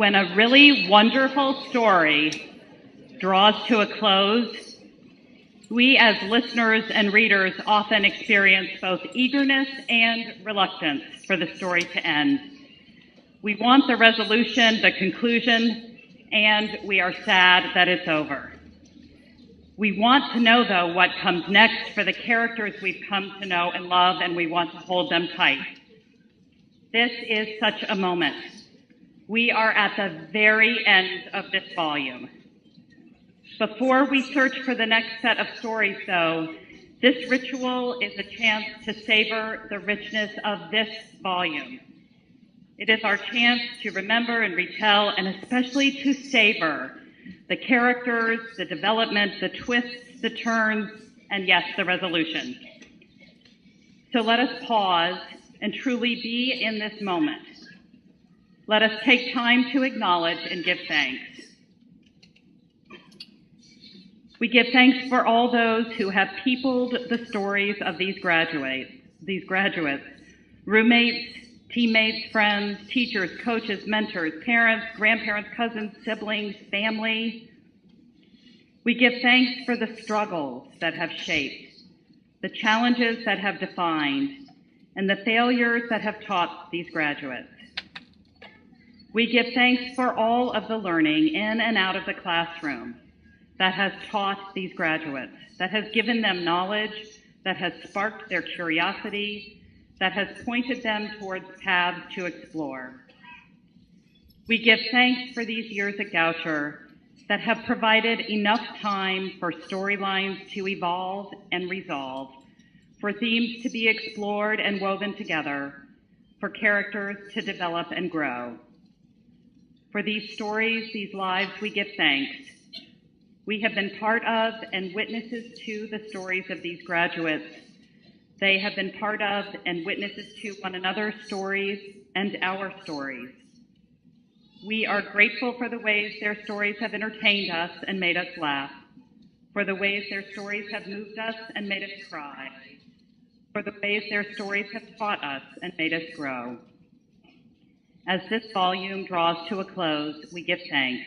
When a really wonderful story draws to a close, we as listeners and readers often experience both eagerness and reluctance for the story to end. We want the resolution, the conclusion, and we are sad that it's over. We want to know, though, what comes next for the characters we've come to know and love, and we want to hold them tight. This is such a moment. We are at the very end of this volume. Before we search for the next set of stories, though, this ritual is a chance to savor the richness of this volume. It is our chance to remember and retell, and especially to savor the characters, the development, the twists, the turns, and yes, the resolution. So let us pause and truly be in this moment. Let us take time to acknowledge and give thanks. We give thanks for all those who have peopled the stories of these graduates, roommates, teammates, friends, teachers, coaches, mentors, parents, grandparents, cousins, siblings, family. We give thanks for the struggles that have shaped, the challenges that have defined, and the failures that have taught these graduates. We give thanks for all of the learning in and out of the classroom that has taught these graduates, that has given them knowledge, that has sparked their curiosity, that has pointed them towards paths to explore. We give thanks for these years at Goucher that have provided enough time for storylines to evolve and resolve, for themes to be explored and woven together, for characters to develop and grow. For these stories, these lives, we give thanks. We have been part of and witnesses to the stories of these graduates. They have been part of and witnesses to one another's stories and our stories. We are grateful for the ways their stories have entertained us and made us laugh, for the ways their stories have moved us and made us cry, for the ways their stories have taught us and made us grow. As this volume draws to a close, we give thanks,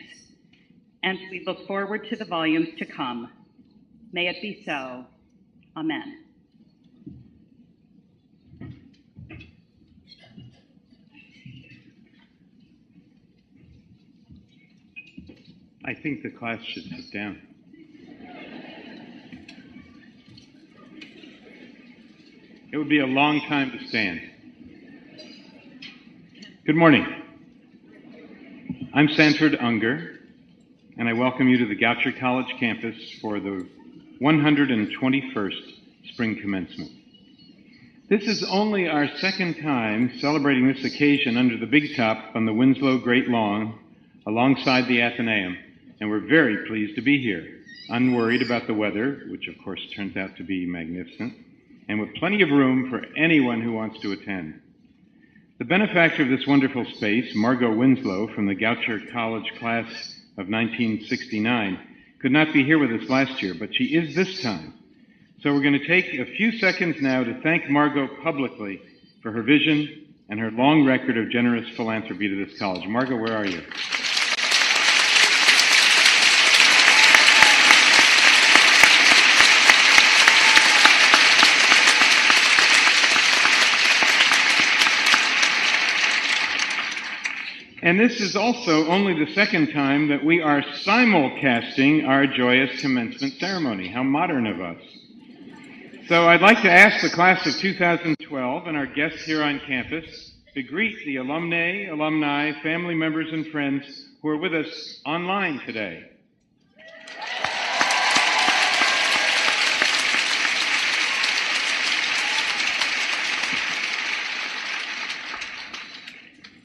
and we look forward to the volumes to come. May it be so. Amen. I think the class should sit down. It would be a long time to stand. Good morning. I'm Sanford Unger, and I welcome you to the Goucher College campus for the 121st Spring Commencement. This is only our second time celebrating this occasion under the big top on the Winslow Great Lawn alongside the Athenaeum, and we're very pleased to be here, unworried about the weather, which of course turns out to be magnificent, and with plenty of room for anyone who wants to attend. The benefactor of this wonderful space, Margot Winslow from the Goucher College class of 1969, could not be here with us last year, but she is this time. So we're going to take a few seconds now to thank Margot publicly for her vision and her long record of generous philanthropy to this college. Margot, where are you? And this is also only the second time that we are simulcasting our joyous commencement ceremony. How modern of us. So I'd like to ask the class of 2012 and our guests here on campus to greet the alumni, family members, and friends who are with us online today.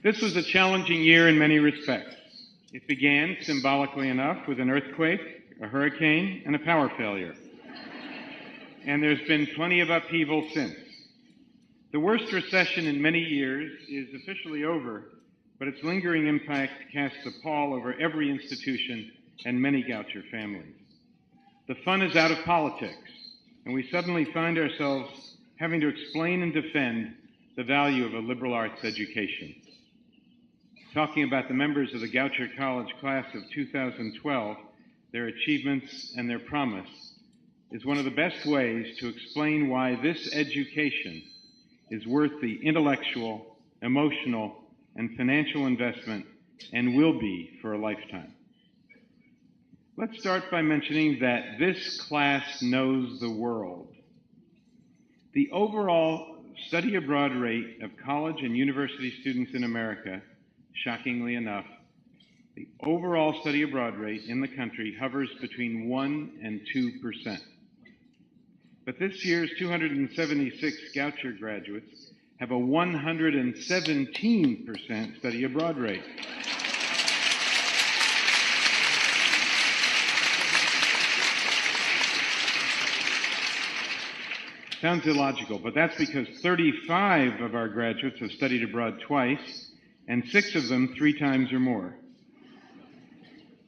This was a challenging year in many respects. It began, symbolically enough, with an earthquake, a hurricane, and a power failure. And there's been plenty of upheaval since. The worst recession in many years is officially over, but its lingering impact casts a pall over every institution and many Goucher families. The fun is out of politics, and we suddenly find ourselves having to explain and defend the value of a liberal arts education. talking about the members of the Goucher College class of 2012, their achievements and their promise, is one of the best ways to explain why this education is worth the intellectual, emotional, and financial investment and will be for a lifetime. Let's start by mentioning that this class knows the world. The overall study abroad rate of college and university students in America, shockingly enough, the overall study abroad rate in the country hovers between 1% and 2%. But this year's 276 Goucher graduates have a 117% study abroad rate. Sounds illogical, but that's because 35 of our graduates have studied abroad twice, and 6 of them 3 times or more.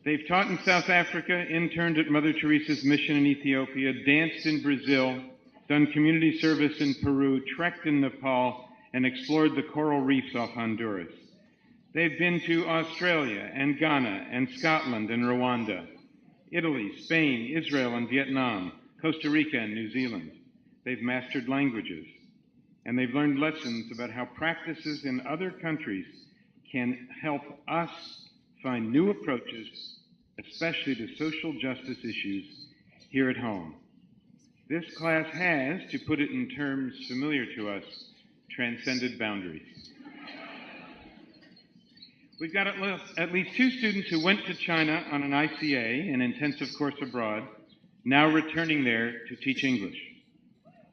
They've taught in South Africa, interned at Mother Teresa's mission in Ethiopia, danced in Brazil, done community service in Peru, trekked in Nepal, and explored the coral reefs off Honduras. They've been to Australia and Ghana and Scotland and Rwanda, Italy, Spain, Israel and Vietnam, Costa Rica and New Zealand. They've mastered languages, and they've learned lessons about how practices in other countries can help us find new approaches, especially to social justice issues here at home. This class has, to put it in terms familiar to us, transcended boundaries. We've got at least 2 students who went to China on an ICA, an intensive course abroad, now returning there to teach English.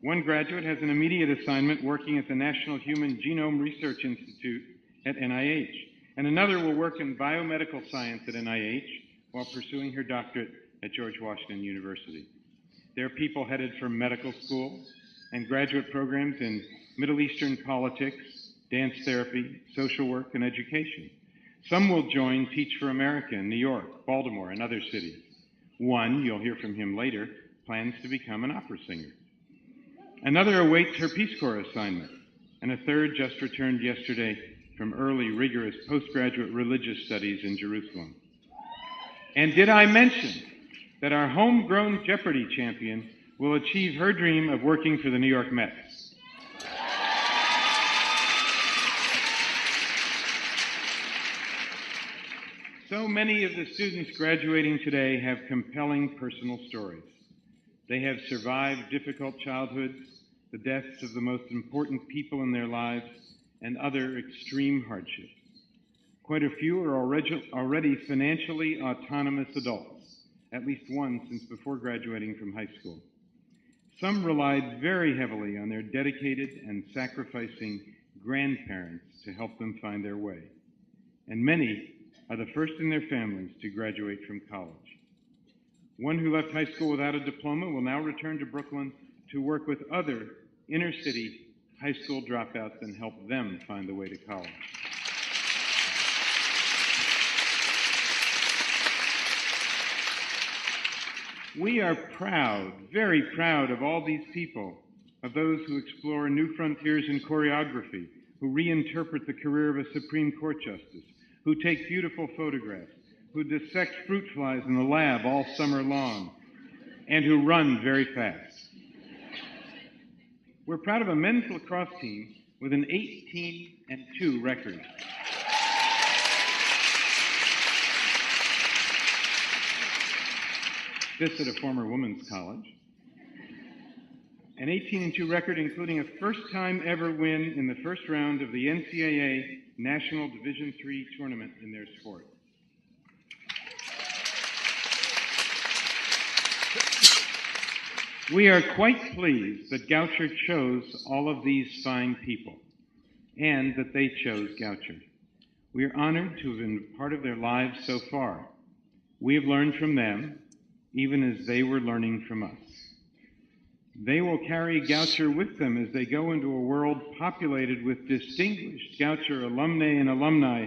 One graduate has an immediate assignment working at the National Human Genome Research Institute at NIH, and another will work in biomedical science at NIH while pursuing her doctorate at George Washington University. There are people headed for medical school and graduate programs in Middle Eastern politics, dance therapy, social work, and education. Some will join Teach for America in New York, Baltimore, and other cities. One, you'll hear from him later, plans to become an opera singer. Another awaits her Peace Corps assignment, and a third just returned yesterday from early, rigorous postgraduate religious studies in Jerusalem. And did I mention that our homegrown Jeopardy champion will achieve her dream of working for the New York Mets? So many of the students graduating today have compelling personal stories. They have survived difficult childhoods, the deaths of the most important people in their lives, and other extreme hardships. Quite a few are already financially autonomous adults, at least one since before graduating from high school. Some relied very heavily on their dedicated and sacrificing grandparents to help them find their way. And many are the first in their families to graduate from college. One who left high school without a diploma will now return to Brooklyn to work with other inner-city high school dropouts and help them find the way to college. We are proud, very proud of all these people, of those who explore new frontiers in choreography, who reinterpret the career of a Supreme Court justice, who take beautiful photographs, who dissect fruit flies in the lab all summer long, and who run very fast. We're proud of a men's lacrosse team with an 18-2 record. This at a former women's college. An 18-2 record including a first-time ever win in the first round of the NCAA National Division III tournament in their sport. We are quite pleased that Goucher chose all of these fine people and that they chose Goucher. We are honored to have been part of their lives so far. We have learned from them, even as they were learning from us. They will carry Goucher with them as they go into a world populated with distinguished Goucher alumnae and alumni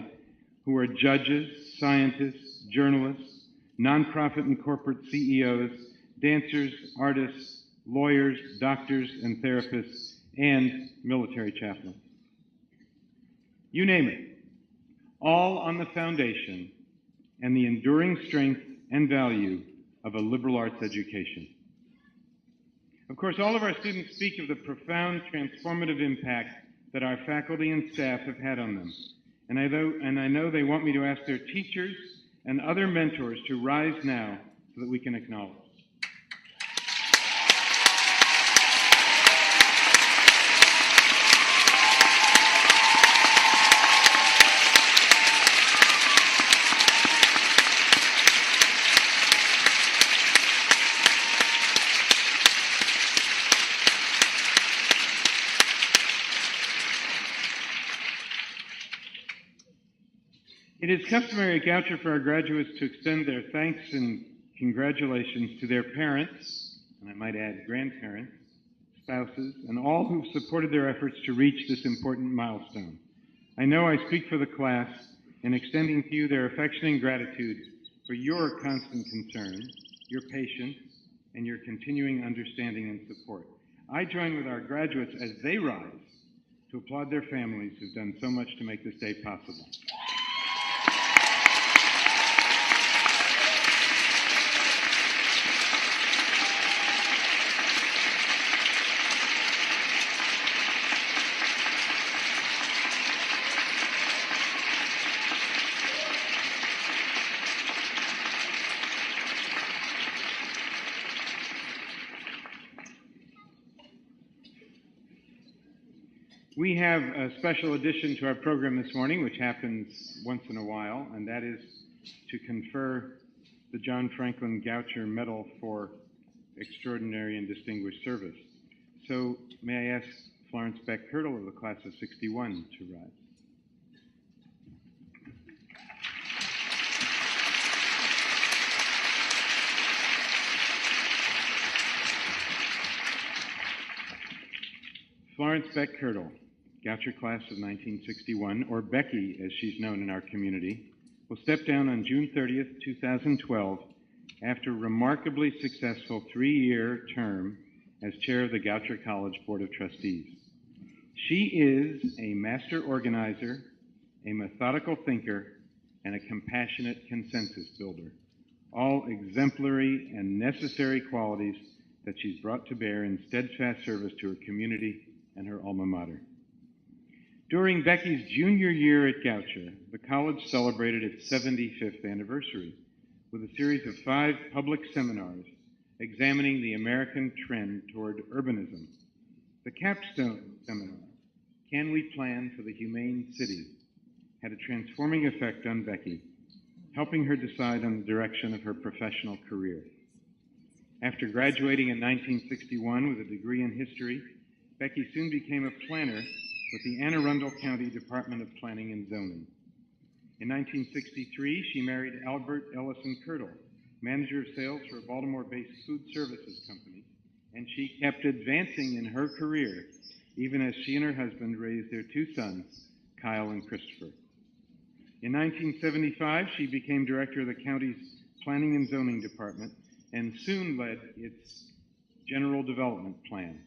who are judges, scientists, journalists, nonprofit and corporate CEOs, dancers, artists, lawyers, doctors and therapists, and military chaplains. You name it. all on the foundation and the enduring strength and value of a liberal arts education. Of course, all of our students speak of the profound transformative impact that our faculty and staff have had on them. And I know they want me to ask their teachers and other mentors to rise now so that we can acknowledge. It is customary at Goucher for our graduates to extend their thanks and congratulations to their parents, and I might add grandparents, spouses, and all who've supported their efforts to reach this important milestone. I know I speak for the class in extending to you their affection and gratitude for your constant concern, your patience, and your continuing understanding and support. I join with our graduates as they rise to applaud their families who've done so much to make this day possible. We have a special addition to our program this morning, which happens once in a while, and that is to confer the John Franklin Goucher Medal for Extraordinary and Distinguished Service. So may I ask Florence Beck-Kirtle of the class of 61 to rise. Florence Beck-Kirtle, Goucher class of 1961, or Becky as she's known in our community, will step down on June 30th, 2012, after a remarkably successful 3-year term as chair of the Goucher College Board of Trustees. She is a master organizer, a methodical thinker, and a compassionate consensus builder, all exemplary and necessary qualities that she's brought to bear in steadfast service to her community and her alma mater. During Becky's junior year at Goucher, the college celebrated its 75th anniversary with a series of 5 public seminars examining the American trend toward urbanism. The capstone seminar, Can We Plan for the Humane City, had a transforming effect on Becky, helping her decide on the direction of her professional career. After graduating in 1961 with a degree in history, Becky soon became a planner with the Anne Arundel County Department of Planning and Zoning. In 1963, she married Albert Ellison Kirtle, manager of sales for a Baltimore-based food services company, and she kept advancing in her career, even as she and her husband raised their 2 sons, Kyle and Christopher. In 1975, she became director of the county's Planning and Zoning Department and soon led its General Development Plan.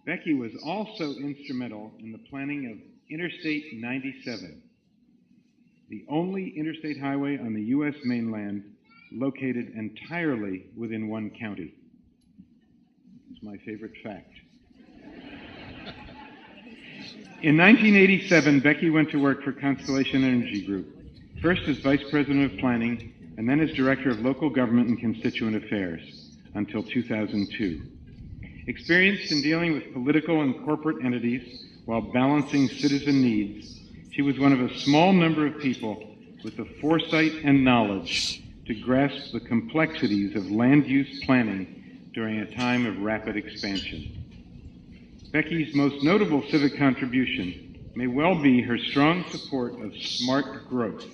Becky was also instrumental in the planning of Interstate 97, the only interstate highway on the U.S. mainland located entirely within one county. It's my favorite fact. In 1987, Becky went to work for Constellation Energy Group, first as Vice President of Planning and then as Director of Local Government and Constituent Affairs until 2002. Experienced in dealing with political and corporate entities while balancing citizen needs, she was one of a small number of people with the foresight and knowledge to grasp the complexities of land use planning during a time of rapid expansion. Becky's most notable civic contribution may well be her strong support of smart growth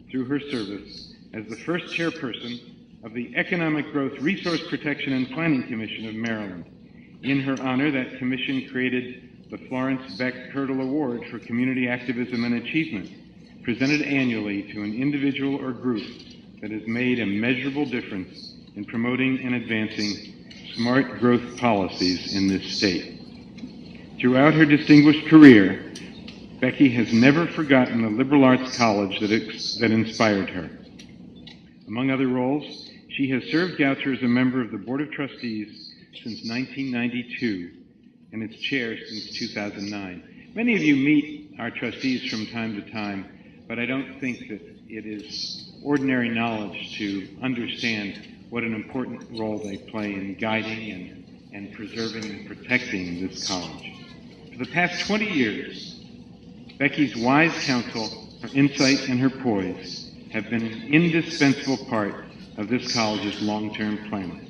through her service as the first chairperson of the Economic Growth Resource Protection and Planning Commission of Maryland. In her honor, that commission created the Florence Beck-Kirtle Award for Community Activism and Achievement, presented annually to an individual or group that has made a measurable difference in promoting and advancing smart growth policies in this state. Throughout her distinguished career, Becky has never forgotten the liberal arts college that inspired her. Among other roles, she has served Goucher as a member of the Board of Trustees since 1992 and its chair since 2009. Many of you meet our trustees from time to time, but I don't think that it is ordinary knowledge to understand what an important role they play in guiding and preserving and protecting this college. For the past 20 years, Becky's wise counsel, her insight, and her poise have been an indispensable part of this college's long-term planning.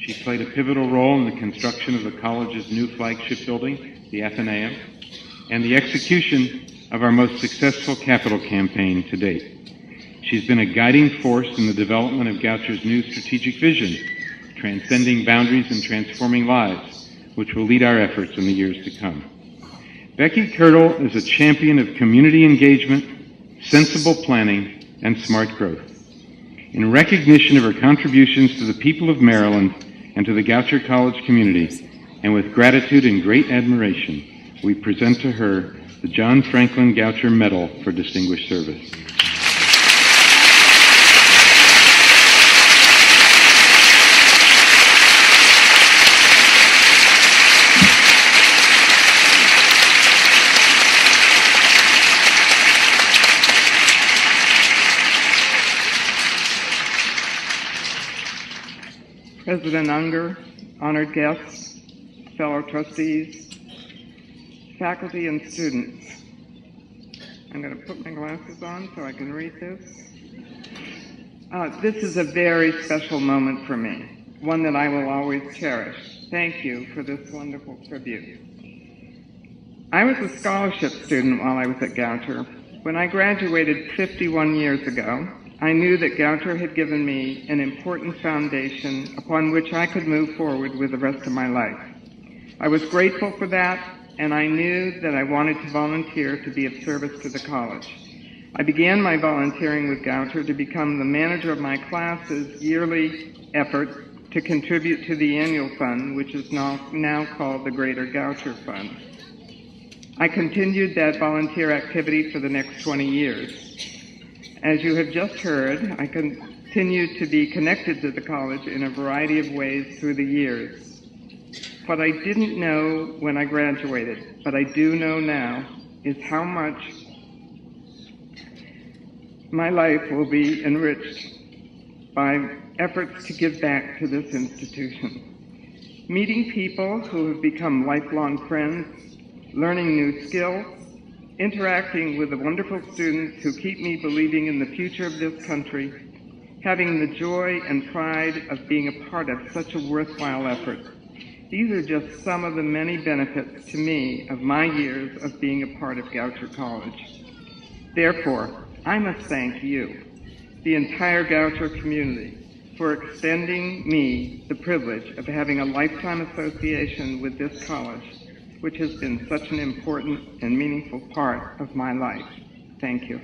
She played a pivotal role in the construction of the college's new flagship building, the Athenaeum, and the execution of our most successful capital campaign to date. She's been a guiding force in the development of Goucher's new strategic vision, transcending boundaries and transforming lives, which will lead our efforts in the years to come. Becky Kirtle is a champion of community engagement, sensible planning, and smart growth. In recognition of her contributions to the people of Maryland and to the Goucher College community, and with gratitude and great admiration, we present to her the John Franklin Goucher Medal for Distinguished Service. President Unger, honored guests, fellow trustees, faculty, and students. I'm going to put my glasses on so I can read this. This is a very special moment for me, one that I will always cherish. Thank you for this wonderful tribute. I was a scholarship student while I was at Goucher. When I graduated 51 years ago, I knew that Goucher had given me an important foundation upon which I could move forward with the rest of my life. I was grateful for that, and I knew that I wanted to volunteer to be of service to the college. I began my volunteering with Goucher to become the manager of my class's yearly effort to contribute to the annual fund, which is now called the Greater Goucher Fund. I continued that volunteer activity for the next 20 years. As you have just heard, I continue to be connected to the college in a variety of ways through the years. What I didn't know when I graduated, but I do know now, is how much my life will be enriched by efforts to give back to this institution. Meeting people who have become lifelong friends, learning new skills, interacting with the wonderful students who keep me believing in the future of this country, having the joy and pride of being a part of such a worthwhile effort. These are just some of the many benefits to me of my years of being a part of Goucher College. Therefore, I must thank you, the entire Goucher community, for extending me the privilege of having a lifetime association with this college, which has been such an important and meaningful part of my life. Thank you.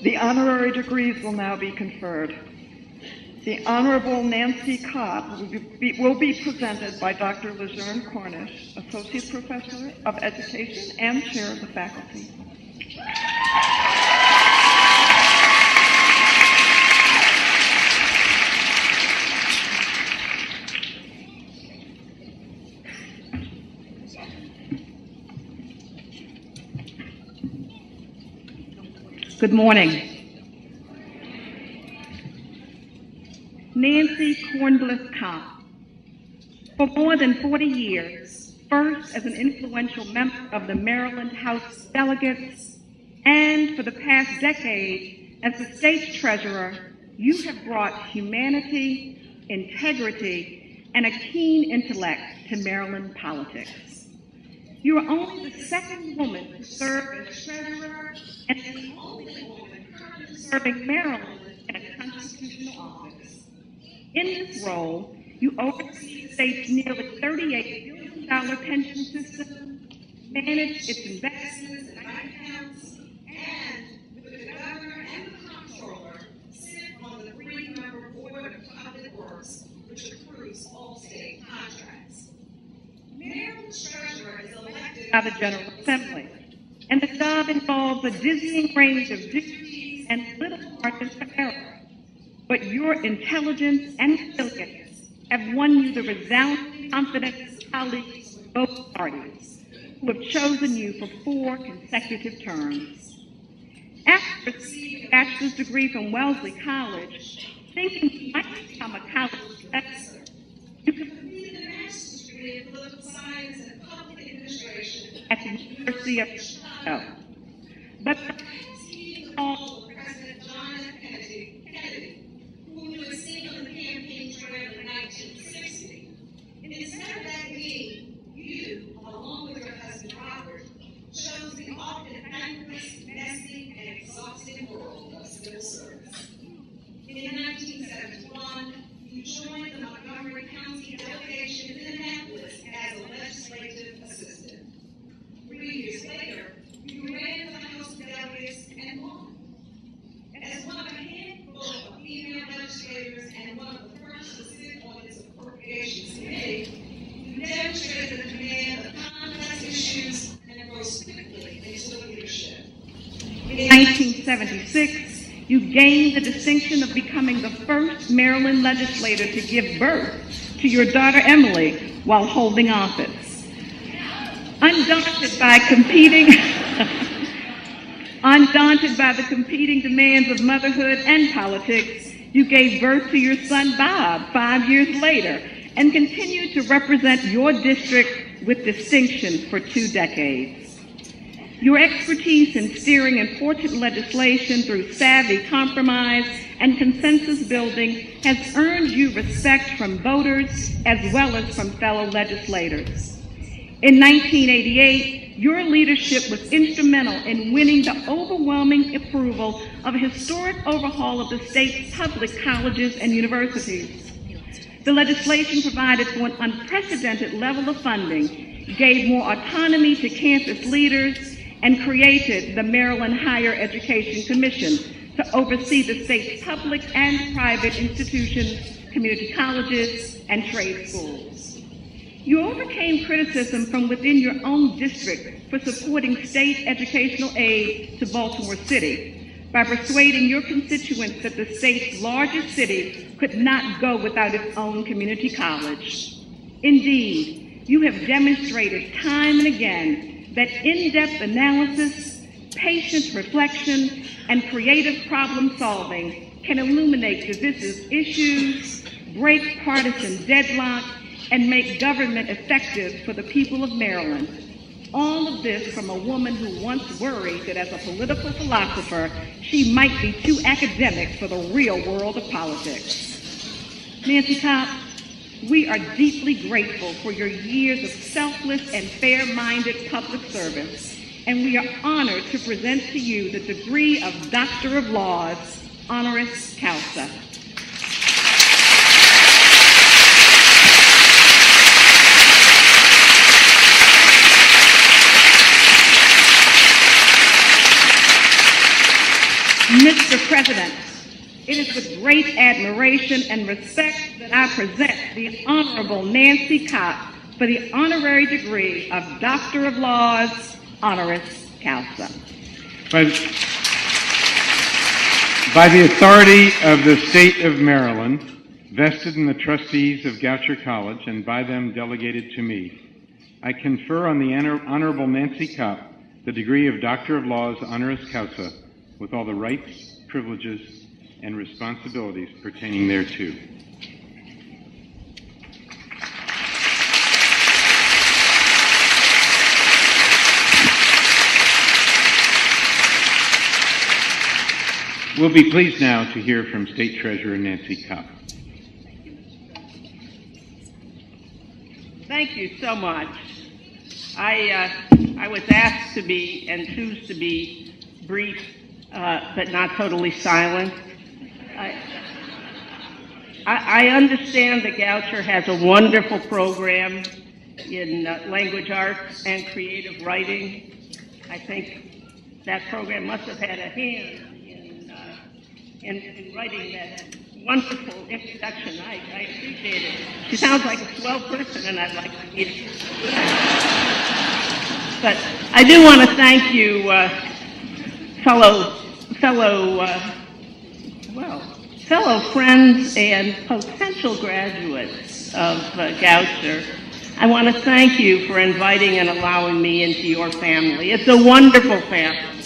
The honorary degrees will now be conferred. The Honorable Nancy Cobb will be presented by Dr. Lejeune Cornish, Associate Professor of Education and Chair of the Faculty. Good morning. Nancy Cornbliss Cobb. For more than 40 years, first as an influential member of the Maryland House of Delegates, and for the past decade as the state's treasurer, you have brought humanity, integrity, and a keen intellect to Maryland politics. You are only the second woman to serve as treasurer and the only woman currently serving Maryland in a constitutional office. In this role, you oversee the state's nearly $38 billion pension system, manage its investments and accounts, and with the governor by the General Assembly. And the job involves a dizzying range of duties and little margin for error. But your intelligence and resilience have won you the resounding confidence of colleagues from both parties, who have chosen you for 4 consecutive terms. After receiving a bachelor's degree from Wellesley College, thinking you might become a college professor, you completed a master's degree in political science and public administration at the University of Chicago. But the call of President John F. Kennedy, whom you had seen on the campaign trail in 1960, instead of that being, you, along with your husband Robert, chose the often thankless, messy, and exhausting world of civil service. In 1971, you joined the Montgomery County delegation in Annapolis as a legislative assistant. 3 years later, you ran for the House of Delegates and won. As one of a handful of female legislators and one of the first to sit on its appropriations committee, you demonstrated a command of complex issues and rose quickly into leadership. In 1976, you gained the distinction of becoming the first Maryland legislator to give birth to your daughter Emily while holding office. Undaunted by the competing demands of motherhood and politics, you gave birth to your son Bob 5 years later and continued to represent your district with distinction for 2 decades. Your expertise in steering important legislation through savvy compromise and consensus building has earned you respect from voters as well as from fellow legislators. In 1988, your leadership was instrumental in winning the overwhelming approval of a historic overhaul of the state's public colleges and universities. The legislation provided for an unprecedented level of funding, gave more autonomy to campus leaders, and created the Maryland Higher Education Commission to oversee the state's public and private institutions, community colleges, and trade schools. You overcame criticism from within your own district for supporting state educational aid to Baltimore City by persuading your constituents that the state's largest city could not go without its own community college. Indeed, you have demonstrated time and again that in-depth analysis, patient reflection, and creative problem solving can illuminate divisive issues, break partisan deadlock, and make government effective for the people of Maryland. All of this from a woman who once worried that as a political philosopher, she might be too academic for the real world of politics. Nancy Kopp, we are deeply grateful for your years of selfless and fair-minded public service, and we are honored to present to you the degree of Doctor of Laws, honoris causa. Mr. President, it is with great admiration and respect that I present the Honorable Nancy Kopp for the honorary degree of Doctor of Laws, honoris causa. By the authority of the State of Maryland, vested in the trustees of Goucher College and by them delegated to me, I confer on the Honorable Nancy Kopp the degree of Doctor of Laws, honoris causa, with all the rights, privileges, and responsibilities pertaining thereto. We'll be pleased now to hear from State Treasurer Nancy Kopp. Thank you so much. I was asked to be and choose to be brief, but not totally silent. I understand that Goucher has a wonderful program in language arts and creative writing. I think that program must have had a hand in writing that wonderful introduction. I appreciate it. She sounds like a swell person, and I'd like to meet her. But I do want to thank you, fellow friends and potential graduates of Goucher. I want to thank you for inviting and allowing me into your family. It's a wonderful family.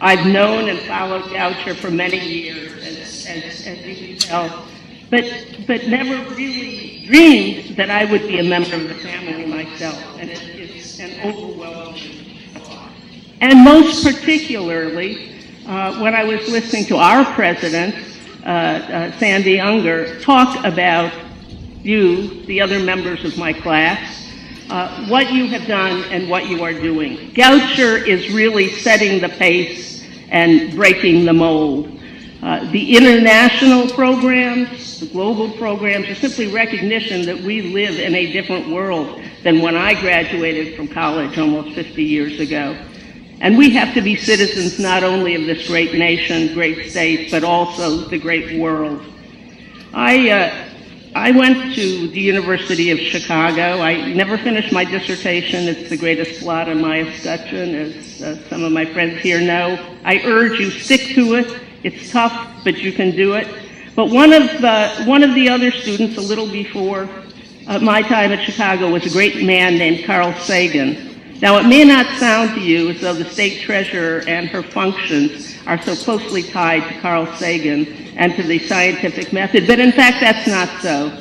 I've known and followed Goucher for many years, as you can tell, but never really dreamed that I would be a member of the family myself, and it's an overwhelming thought. And most particularly, when I was listening to our president, Sandy Unger, talk about you, the other members of my class, what you have done and what you are doing. Goucher is really setting the pace and breaking the mold. The international programs, the global programs, are simply recognition that we live in a different world than when I graduated from college almost 50 years ago. And we have to be citizens not only of this great nation, great state, but also the great world. I went to the University of Chicago. I never finished my dissertation. It's the greatest blot on my escutcheon, as some of my friends here know. I urge you, stick to it. It's tough, but you can do it. But one of the other students, a little before my time at Chicago, was a great man named Carl Sagan. Now, it may not sound to you as though the state treasurer and her functions are so closely tied to Carl Sagan and to the scientific method, but in fact, that's not so.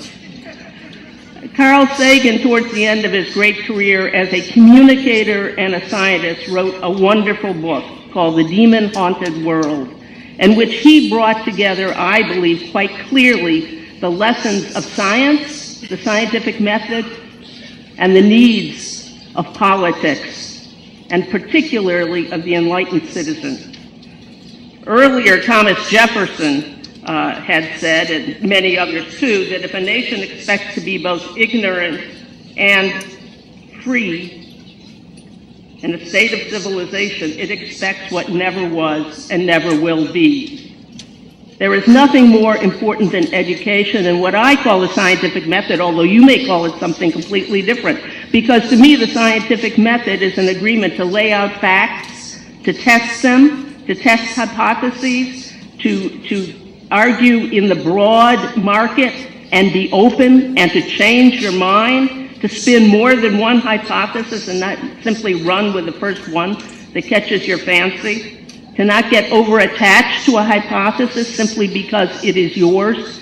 Carl Sagan, towards the end of his great career as a communicator and a scientist, wrote a wonderful book called The Demon-Haunted World, in which he brought together, I believe, quite clearly the lessons of science, the scientific method, and the needs of politics, and particularly of the enlightened citizen. Earlier, Thomas Jefferson had said, and many others too, that if a nation expects to be both ignorant and free in a state of civilization, it expects what never was and never will be. There is nothing more important than education and what I call the scientific method, although you may call it something completely different. Because to me, the scientific method is an agreement to lay out facts, to test them, to test hypotheses, to argue in the broad market and be open and to change your mind, to spin more than one hypothesis and not simply run with the first one that catches your fancy, to not get over-attached to a hypothesis simply because it is yours.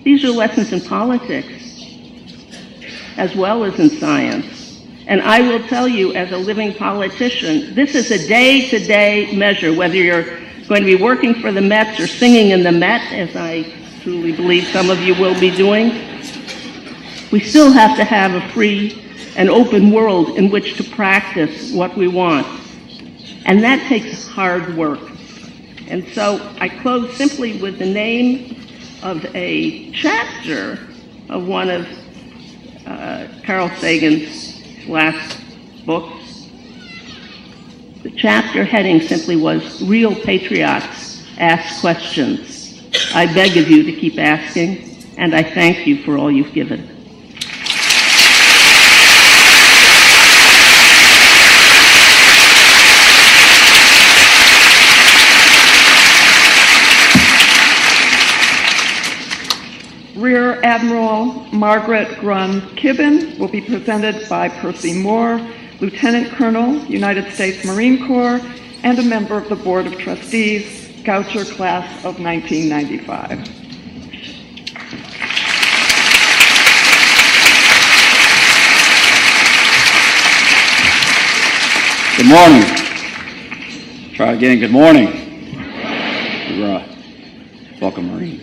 These are lessons in politics as well as in science. And I will tell you, as a living politician, this is a day-to-day measure, whether you're going to be working for the Mets or singing in the Met, as I truly believe some of you will be doing. We still have to have a free and open world in which to practice what we want. And that takes hard work. And so I close simply with the name of a chapter of one of Carl Sagan's last books. The chapter heading simply was, Real Patriots Ask Questions. I beg of you to keep asking, and I thank you for all you've given. Rear Admiral Margaret Grun-Kibben will be presented by Percy Moore, Lieutenant Colonel, United States Marine Corps, and a member of the Board of Trustees, Goucher Class of 1995. Good morning. Try again. Good morning. Welcome, Marine.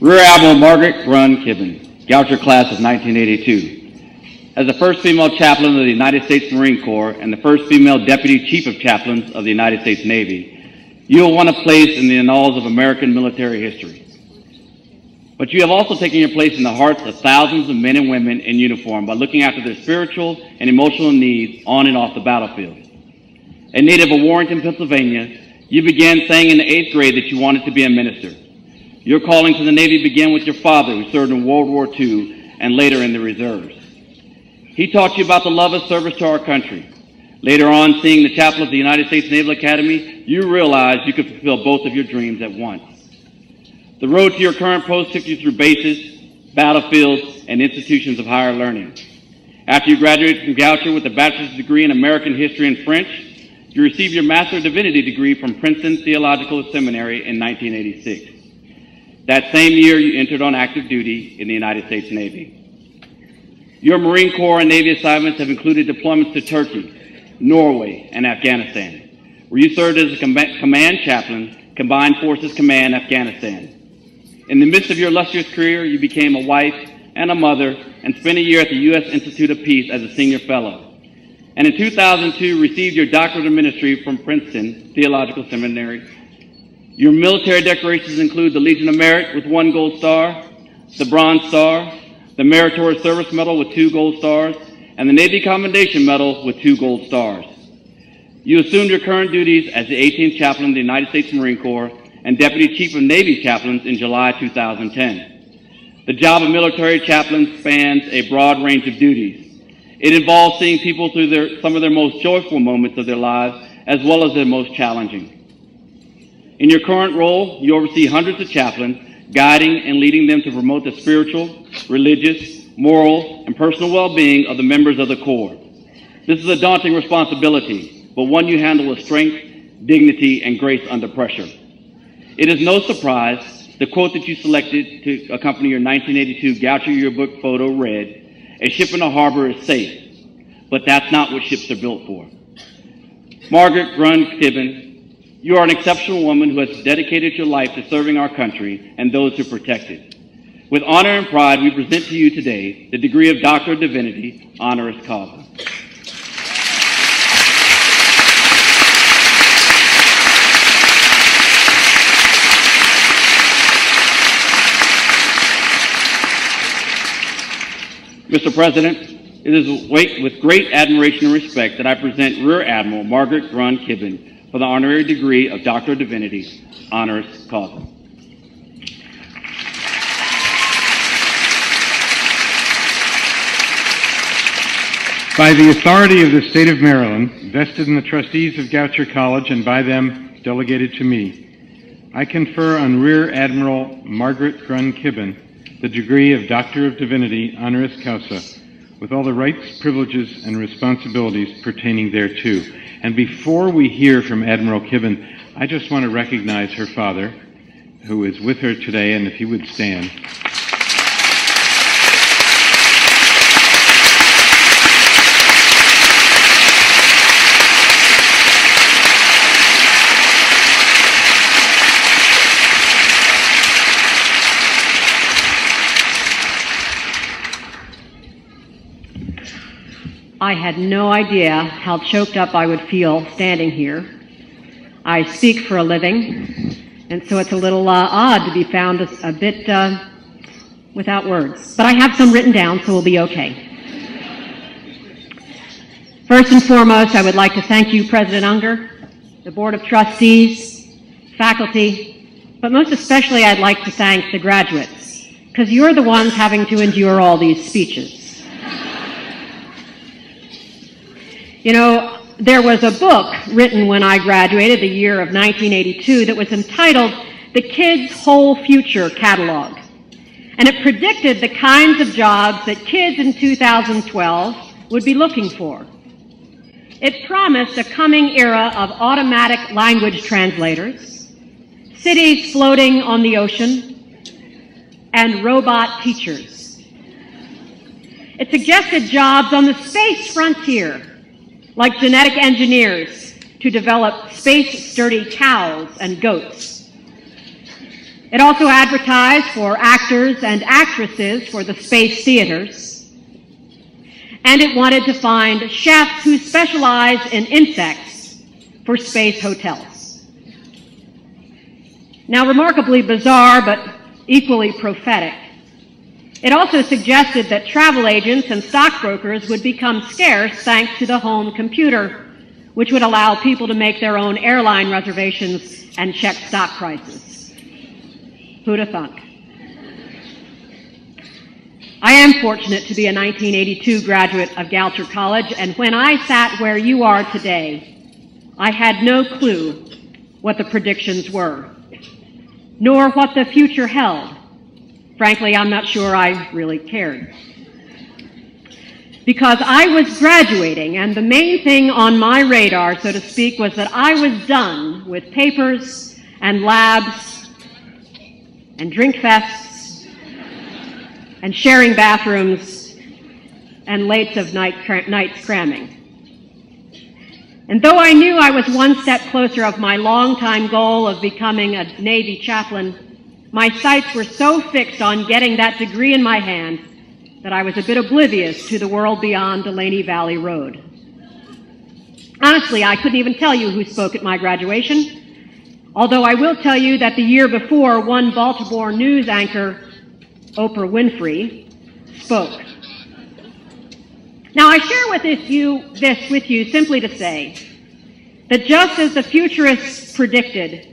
Rear Admiral Margaret Grun-Kibben, Goucher Class of 1982. As the first female chaplain of the United States Marine Corps and the first female Deputy Chief of Chaplains of the United States Navy, you will won a place in the annals of American military history. But you have also taken your place in the hearts of thousands of men and women in uniform by looking after their spiritual and emotional needs on and off the battlefield. A native of Warrenton, Pennsylvania, you began saying in the 8th grade that you wanted to be a minister. Your calling to the Navy began with your father, who served in World War II and later in the reserves. He taught you about the love of service to our country. Later on, seeing the chaplain at the United States Naval Academy, you realized you could fulfill both of your dreams at once. The road to your current post took you through bases, battlefields, and institutions of higher learning. After you graduated from Goucher with a bachelor's degree in American history and French, you received your Master of Divinity degree from Princeton Theological Seminary in 1986. That same year, you entered on active duty in the United States Navy. Your Marine Corps and Navy assignments have included deployments to Turkey, Norway, and Afghanistan, where you served as a command chaplain, Combined Forces Command, Afghanistan. In the midst of your illustrious career, you became a wife and a mother and spent a year at the U.S. Institute of Peace as a senior fellow. And in 2002, received your Doctorate of Ministry from Princeton Theological Seminary. Your military decorations include the Legion of Merit with 1 gold star, the Bronze Star, the Meritorious Service Medal with 2 gold stars, and the Navy Commendation Medal with 2 gold stars. You assumed your current duties as the 18th Chaplain of the United States Marine Corps and Deputy Chief of Navy Chaplains in July 2010. The job of military chaplain spans a broad range of duties. It involves seeing people through some of their most joyful moments of their lives, as well as their most challenging. In your current role, you oversee hundreds of chaplains, guiding and leading them to promote the spiritual, religious, moral, and personal well-being of the members of the Corps. This is a daunting responsibility, but one you handle with strength, dignity, and grace under pressure. It is no surprise the quote that you selected to accompany your 1982 Goucher Yearbook photo read, "A ship in a harbor is safe, but that's not what ships are built for." Margaret Grund-Kibben, you are an exceptional woman who has dedicated your life to serving our country and those who protect it. With honor and pride, we present to you today the degree of Doctor of Divinity, honoris causa. Mr. President, it is with great admiration and respect that I present Rear Admiral Margaret Grund-Kibben for the honorary degree of Doctor of Divinity, honoris causa. By the authority of the State of Maryland, vested in the trustees of Goucher College and by them delegated to me, I confer on Rear Admiral Margaret Grund-Kibben the degree of Doctor of Divinity, honoris causa, with all the rights, privileges, and responsibilities pertaining thereto. And before we hear from Admiral Kibben, I just want to recognize her father, who is with her today, and if he would stand. I had no idea how choked up I would feel standing here. I speak for a living, and so it's a little odd to be found a bit without words. But I have some written down, so we'll be okay. First and foremost, I would like to thank you, President Unger, the Board of Trustees, faculty, but most especially I'd like to thank the graduates, because you're the ones having to endure all these speeches. You know, there was a book written when I graduated, the year of 1982, that was entitled The Kids' Whole Future Catalog. And it predicted the kinds of jobs that kids in 2012 would be looking for. It promised a coming era of automatic language translators, cities floating on the ocean, and robot teachers. It suggested jobs on the space frontier, like genetic engineers to develop space-sturdy cows and goats. It also advertised for actors and actresses for the space theaters. And it wanted to find chefs who specialize in insects for space hotels. Now, remarkably bizarre, but equally prophetic, it also suggested that travel agents and stockbrokers would become scarce thanks to the home computer, which would allow people to make their own airline reservations and check stock prices. Who'd have thunk? I am fortunate to be a 1982 graduate of Goucher College, and when I sat where you are today, I had no clue what the predictions were, nor what the future held. Frankly, I'm not sure I really cared. Because I was graduating, and the main thing on my radar, so to speak, was that I was done with papers and labs and drink fests and sharing bathrooms and nights cramming. And though I knew I was one step closer of my longtime goal of becoming a Navy chaplain, my sights were so fixed on getting that degree in my hand that I was a bit oblivious to the world beyond Delaney Valley Road. Honestly, I couldn't even tell you who spoke at my graduation, although I will tell you that the year before, one Baltimore news anchor, Oprah Winfrey, spoke. Now, I share this with you simply to say that just as the futurists predicted,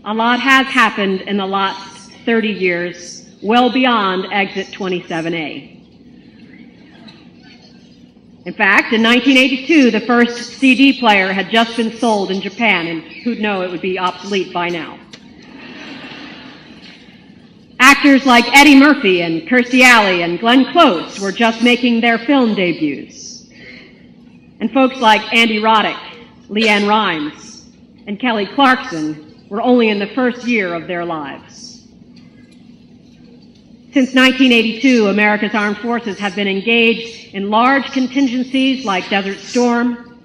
a lot has happened in the last 30 years, well beyond exit 27A. In fact, in 1982, the first CD player had just been sold in Japan, and who'd know it would be obsolete by now. Actors like Eddie Murphy and Kirstie Alley and Glenn Close were just making their film debuts. And folks like Andy Roddick, Leanne Rimes, and Kelly Clarkson were only in the first year of their lives. Since 1982, America's armed forces have been engaged in large contingencies like Desert Storm,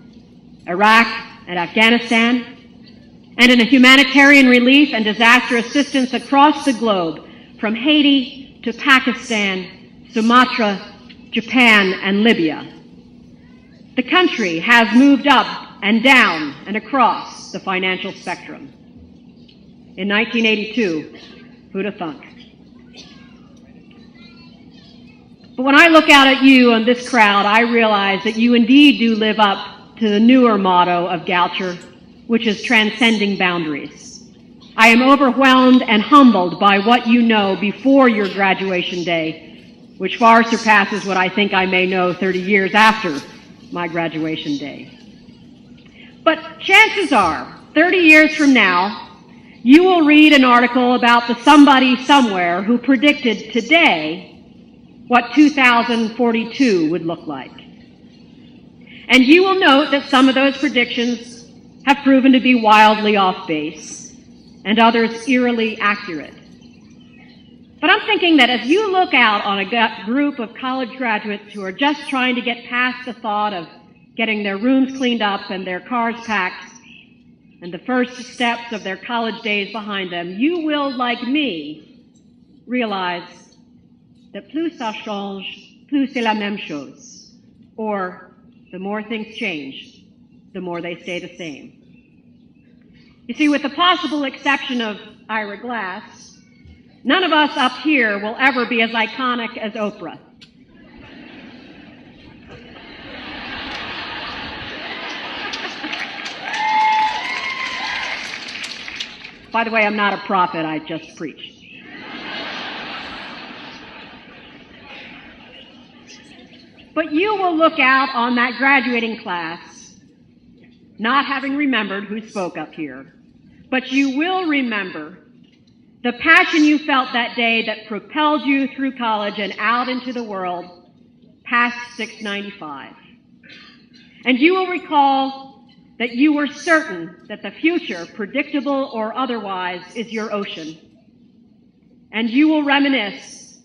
Iraq, and Afghanistan, and in a humanitarian relief and disaster assistance across the globe, from Haiti to Pakistan, Sumatra, Japan, and Libya. The country has moved up and down and across the financial spectrum. In 1982, who'd have thunk? But when I look out at you and this crowd, I realize that you indeed do live up to the newer motto of Goucher, which is transcending boundaries. I am overwhelmed and humbled by what you know before your graduation day, which far surpasses what I think I may know 30 years after my graduation day. But chances are, 30 years from now, you will read an article about the somebody somewhere who predicted today what 2042 would look like. And you will note that some of those predictions have proven to be wildly off base, and others eerily accurate. But I'm thinking that as you look out on a group of college graduates who are just trying to get past the thought of getting their rooms cleaned up and their cars packed, and the first steps of their college days behind them, you will, like me, realize that plus ça change, plus c'est la même chose. Or, the more things change, the more they stay the same. You see, with the possible exception of Ira Glass, none of us up here will ever be as iconic as Oprah. By the way, I'm not a prophet, I just preach. But you will look out on that graduating class, not having remembered who spoke up here, but you will remember the passion you felt that day that propelled you through college and out into the world past 695. And you will recall that you were certain that the future, predictable or otherwise, is your ocean. And you will reminisce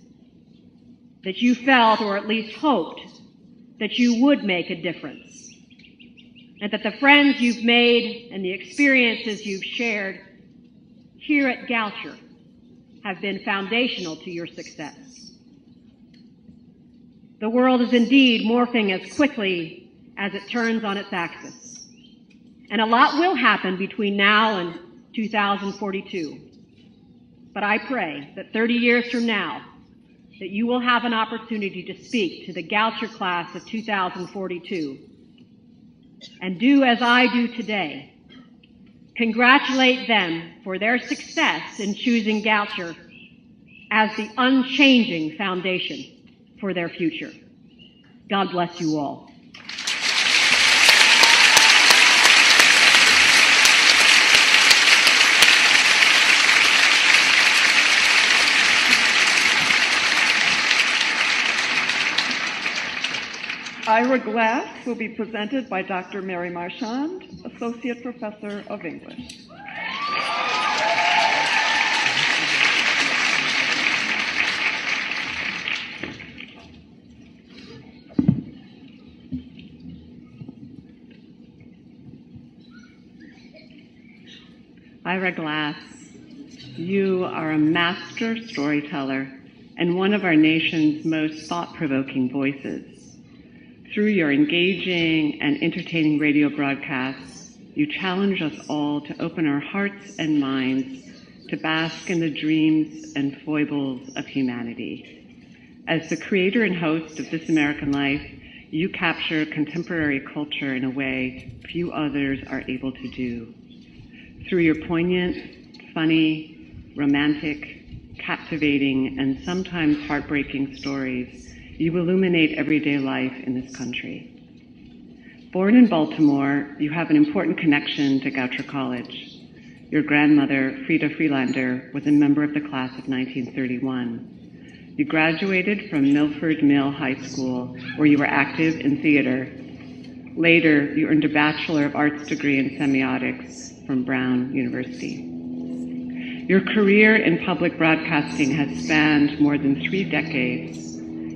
that you felt, or at least hoped, that you would make a difference. And that the friends you've made and the experiences you've shared here at Goucher have been foundational to your success. The world is indeed morphing as quickly as it turns on its axis. And a lot will happen between now and 2042. But I pray that 30 years from now, that you will have an opportunity to speak to the Goucher class of 2042 and do as I do today. Congratulate them for their success in choosing Goucher as the unchanging foundation for their future. God bless you all. Ira Glass will be presented by Dr. Mary Marchand, Associate Professor of English. Ira Glass, you are a master storyteller and one of our nation's most thought-provoking voices. Through your engaging and entertaining radio broadcasts, you challenge us all to open our hearts and minds to bask in the dreams and foibles of humanity. As the creator and host of This American Life, you capture contemporary culture in a way few others are able to do. Through your poignant, funny, romantic, captivating, and sometimes heartbreaking stories, you illuminate everyday life in this country. Born in Baltimore, you have an important connection to Goucher College. Your grandmother, Frida Freelander, was a member of the class of 1931. You graduated from Milford Mill High School, where you were active in theater. Later, you earned a Bachelor of Arts degree in semiotics from Brown University. Your career in public broadcasting has spanned more than 3 decades.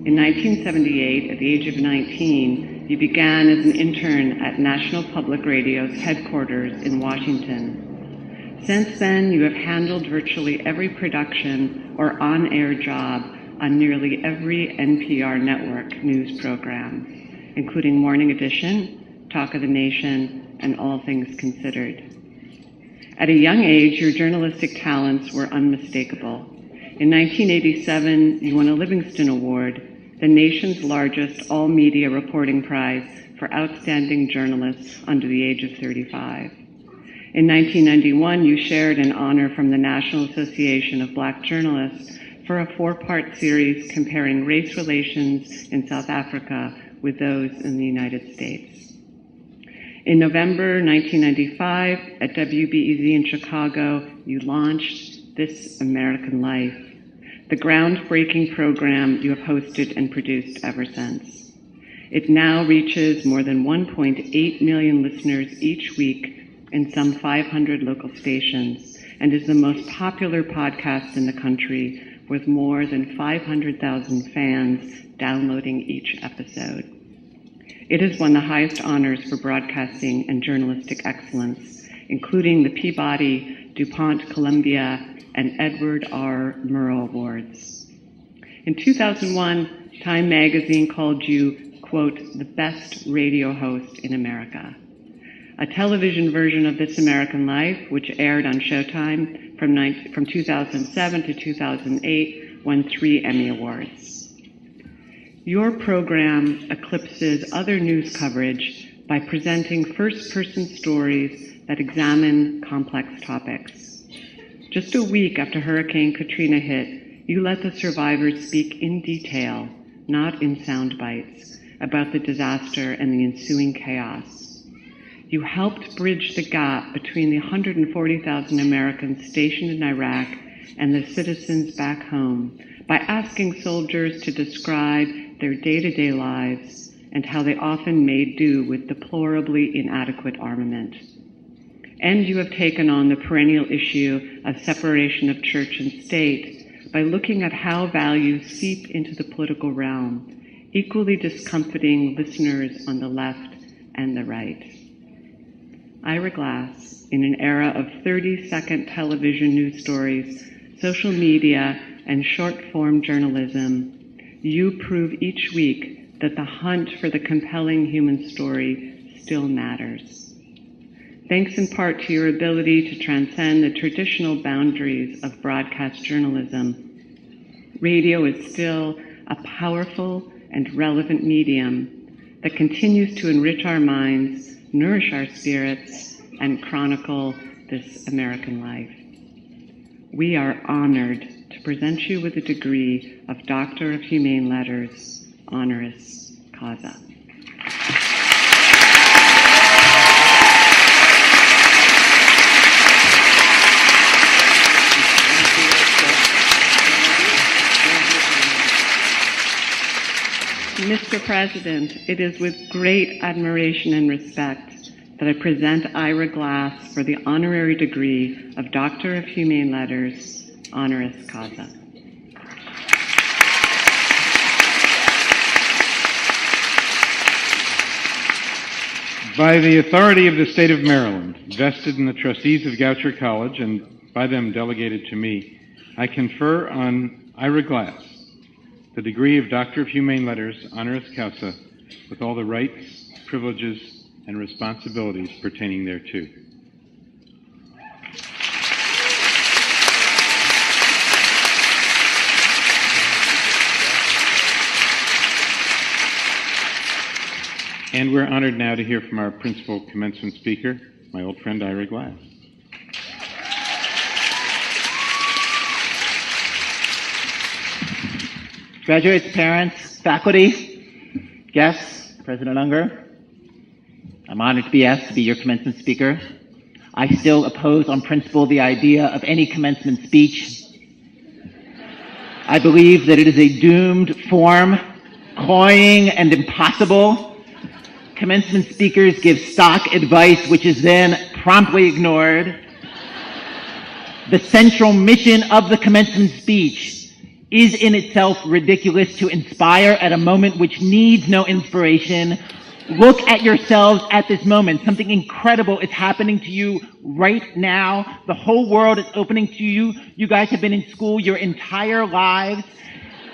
In 1978, at the age of 19, you began as an intern at National Public Radio's headquarters in Washington. Since then, you have handled virtually every production or on-air job on nearly every NPR network news program, including Morning Edition, Talk of the Nation, and All Things Considered. At a young age, your journalistic talents were unmistakable. In 1987, you won a Livingston Award, the nation's largest all-media reporting prize for outstanding journalists under the age of 35. In 1991, you shared an honor from the National Association of Black Journalists for a 4-part series comparing race relations in South Africa with those in the United States. In November 1995, at WBEZ in Chicago, you launched This American Life, the groundbreaking program you have hosted and produced ever since. It now reaches more than 1.8 million listeners each week in some 500 local stations and is the most popular podcast in the country, with more than 500,000 fans downloading each episode. It has won the highest honors for broadcasting and journalistic excellence, including the Peabody, DuPont Columbia, and Edward R. Murrow Awards. In 2001, Time magazine called you, quote, the best radio host in America. A television version of This American Life, which aired on Showtime from 2007 to 2008, won 3 Emmy Awards. Your program eclipses other news coverage by presenting first-person stories that examine complex topics. Just a week after Hurricane Katrina hit, you let the survivors speak in detail, not in sound bites, about the disaster and the ensuing chaos. You helped bridge the gap between the 140,000 Americans stationed in Iraq and the citizens back home by asking soldiers to describe their day-to-day lives and how they often made do with deplorably inadequate armament. And you have taken on the perennial issue of separation of church and state by looking at how values seep into the political realm, equally discomfiting listeners on the left and the right. Ira Glass, in an era of 30-second television news stories, social media, and short-form journalism, you prove each week that the hunt for the compelling human story still matters. Thanks in part to your ability to transcend the traditional boundaries of broadcast journalism, radio is still a powerful and relevant medium that continues to enrich our minds, nourish our spirits, and chronicle this American life. We are honored to present you with the degree of Doctor of Humane Letters, honoris causa. Mr. President, it is with great admiration and respect that I present Ira Glass for the honorary degree of Doctor of Humane Letters, honoris causa. By the authority of the state of Maryland, vested in the trustees of Goucher College and by them delegated to me, I confer on Ira Glass the degree of Doctor of Humane Letters, honoris causa, with all the rights, privileges, and responsibilities pertaining thereto. And we're honored now to hear from our principal commencement speaker, my old friend Ira Glass. Graduates, parents, faculty, guests, President Unger, I'm honored to be asked to be your commencement speaker. I still oppose on principle the idea of any commencement speech. I believe that it is a doomed form, cloying and impossible. Commencement speakers give stock advice which is then promptly ignored. The central mission of the commencement speech is in itself ridiculous to inspire at a moment which needs no inspiration. Look at yourselves at this moment. Something incredible is happening to you right now. The whole world is opening to you. You guys have been in school your entire lives,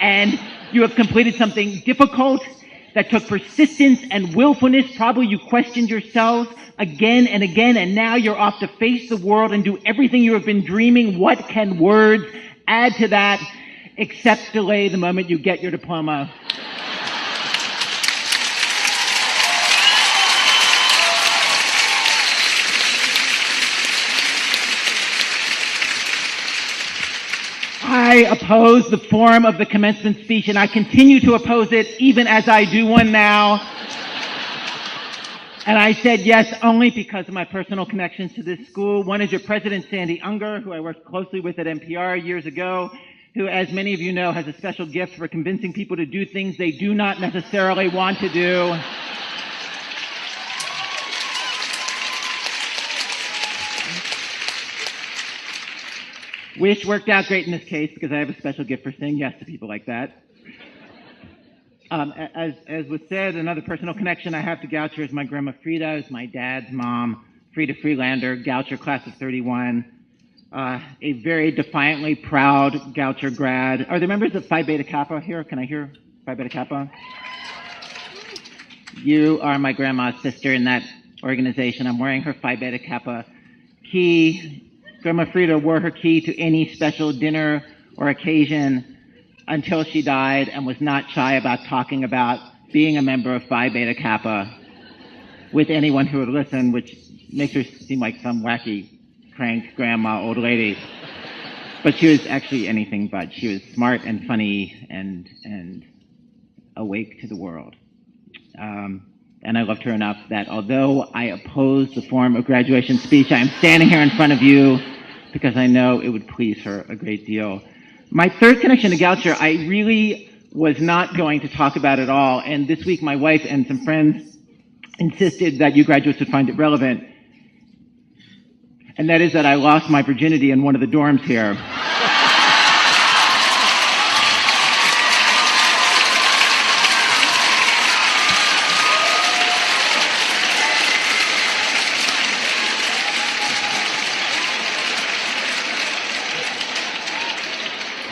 and you have completed something difficult that took persistence and willfulness. Probably you questioned yourselves again and again, and now you're off to face the world and do everything you have been dreaming. What can words add to that except delay the moment you get your diploma? I oppose the form of the commencement speech, and I continue to oppose it even as I do one now. And I said yes only because of my personal connections to this school. One is your president, Sandy Unger, who I worked closely with at NPR years ago, who, as many of you know, has a special gift for convincing people to do things they do not necessarily want to do. Which worked out great in this case because I have a special gift for saying yes to people like that. As was said, another personal connection I have to Goucher is my grandma Frida, who's my dad's mom, Frida Freelander, Goucher class of 31. A very defiantly proud Goucher grad. Are there members of Phi Beta Kappa here? Can I hear Phi Beta Kappa? You are my grandma's sister in that organization. I'm wearing her Phi Beta Kappa key. Grandma Frida wore her key to any special dinner or occasion until she died and was not shy about talking about being a member of Phi Beta Kappa with anyone who would listen, which makes her seem like some wacky crank grandma old lady. But she was actually anything but. She was smart and funny and awake to the world. And I loved her enough that although I oppose the form of graduation speech, I am standing here in front of you because I know it would please her a great deal. My third connection to Goucher, I really was not going to talk about at all. And this week, my wife and some friends insisted that you graduates would find it relevant. And that is that I lost my virginity in one of the dorms here.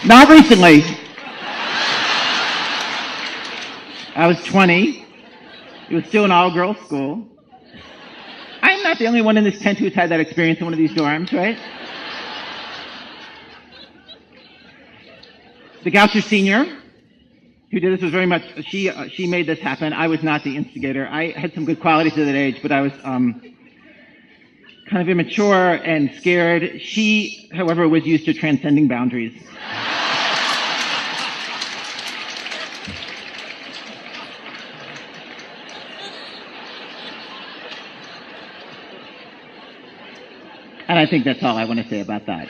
Not recently. I was 20. It was still an all-girls school. I'm not the only one in this tent who's had that experience in one of these dorms, right? The Goucher senior who did this was very much, she made this happen. I was not the instigator. I had some good qualities at that age, but I was kind of immature and scared. She, however, was used to transcending boundaries. And I think that's all I want to say about that.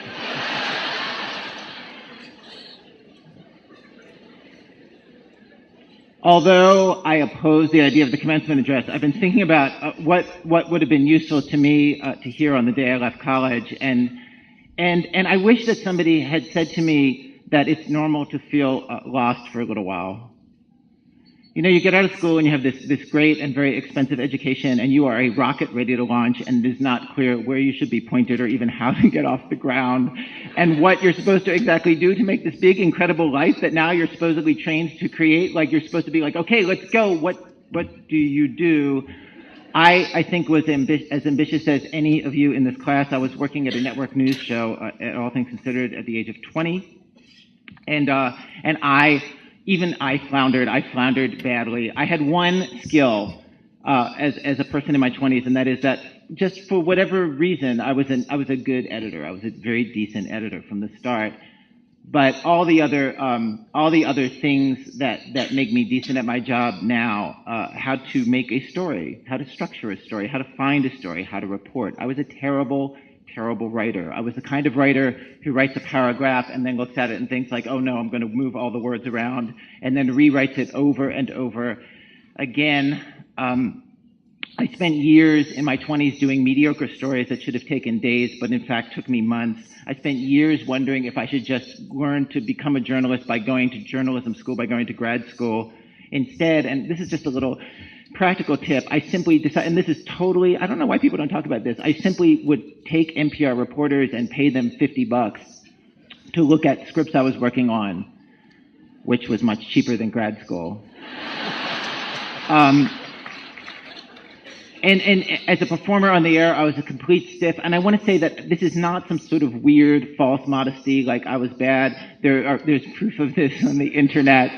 Although I oppose the idea of the commencement address, I've been thinking about what would have been useful to me to hear on the day I left college, and I wish that somebody had said to me that it's normal to feel lost for a little while. You know, you get out of school and you have this great and very expensive education, and you are a rocket ready to launch, and it is not clear where you should be pointed or even how to get off the ground, and what you're supposed to exactly do to make this big, incredible life that now you're supposedly trained to create. Like, you're supposed to be like, okay, let's go. What do you do? I think was as ambitious as any of you in this class. I was working at a network news show, at All Things Considered, at the age of 20, and I floundered badly. I had one skill as a person in my 20s, and that is that just for whatever reason, I was a good editor. I was a very decent editor from the start. But all the other things that make me decent at my job now, how to make a story, how to structure a story, how to find a story, how to report. I was a terrible writer. I was the kind of writer who writes a paragraph and then looks at it and thinks like, oh no, I'm going to move all the words around, and then rewrites it over and over again. I spent years in my 20s doing mediocre stories that should have taken days, but in fact took me months. I spent years wondering if I should just learn to become a journalist by going to journalism school, by going to grad school instead. And this is just a little practical tip. I simply decided, and this is totally, I don't know why people don't talk about this. I simply would take NPR reporters and pay them $50 to look at scripts I was working on, which was much cheaper than grad school. And as a performer on the air, I was a complete stiff. And I want to say that this is not some sort of weird false modesty, like I was bad. There's proof of this on the internet.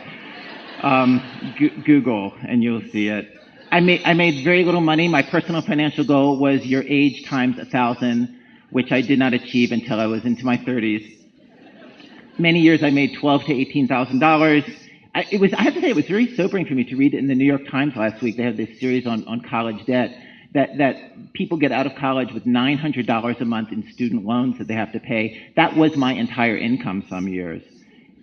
Google, and you'll see it. I made very little money. My personal financial goal was your age times 1,000, which I did not achieve until I was into my 30s. Many years I made $12,000 to $18,000. I have to say, it was very sobering for me to read it in the New York Times last week. They have this series on college debt, that people get out of college with $900 a month in student loans that they have to pay. That was my entire income some years.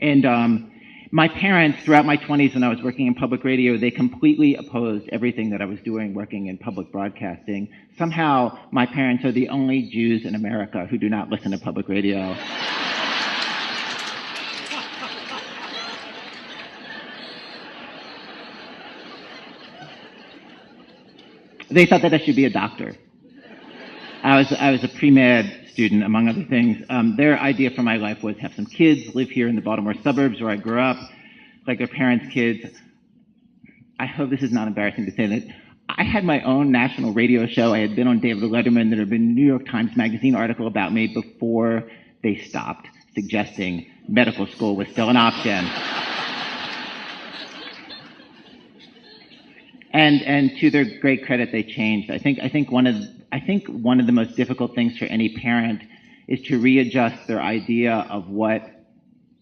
And my parents, throughout my 20s when I was working in public radio, they completely opposed everything that I was doing working in public broadcasting. Somehow, my parents are the only Jews in America who do not listen to public radio. They thought that I should be a doctor. I was a pre-med student, among other things. Their idea for my life was have some kids, live here in the Baltimore suburbs where I grew up, like their parents' kids. I hope this is not embarrassing to say that I had my own national radio show. I had been on David Letterman. There had been a New York Times Magazine article about me before they stopped suggesting medical school was still an option. And to their great credit, they changed. I think one of the most difficult things for any parent is to readjust their idea of what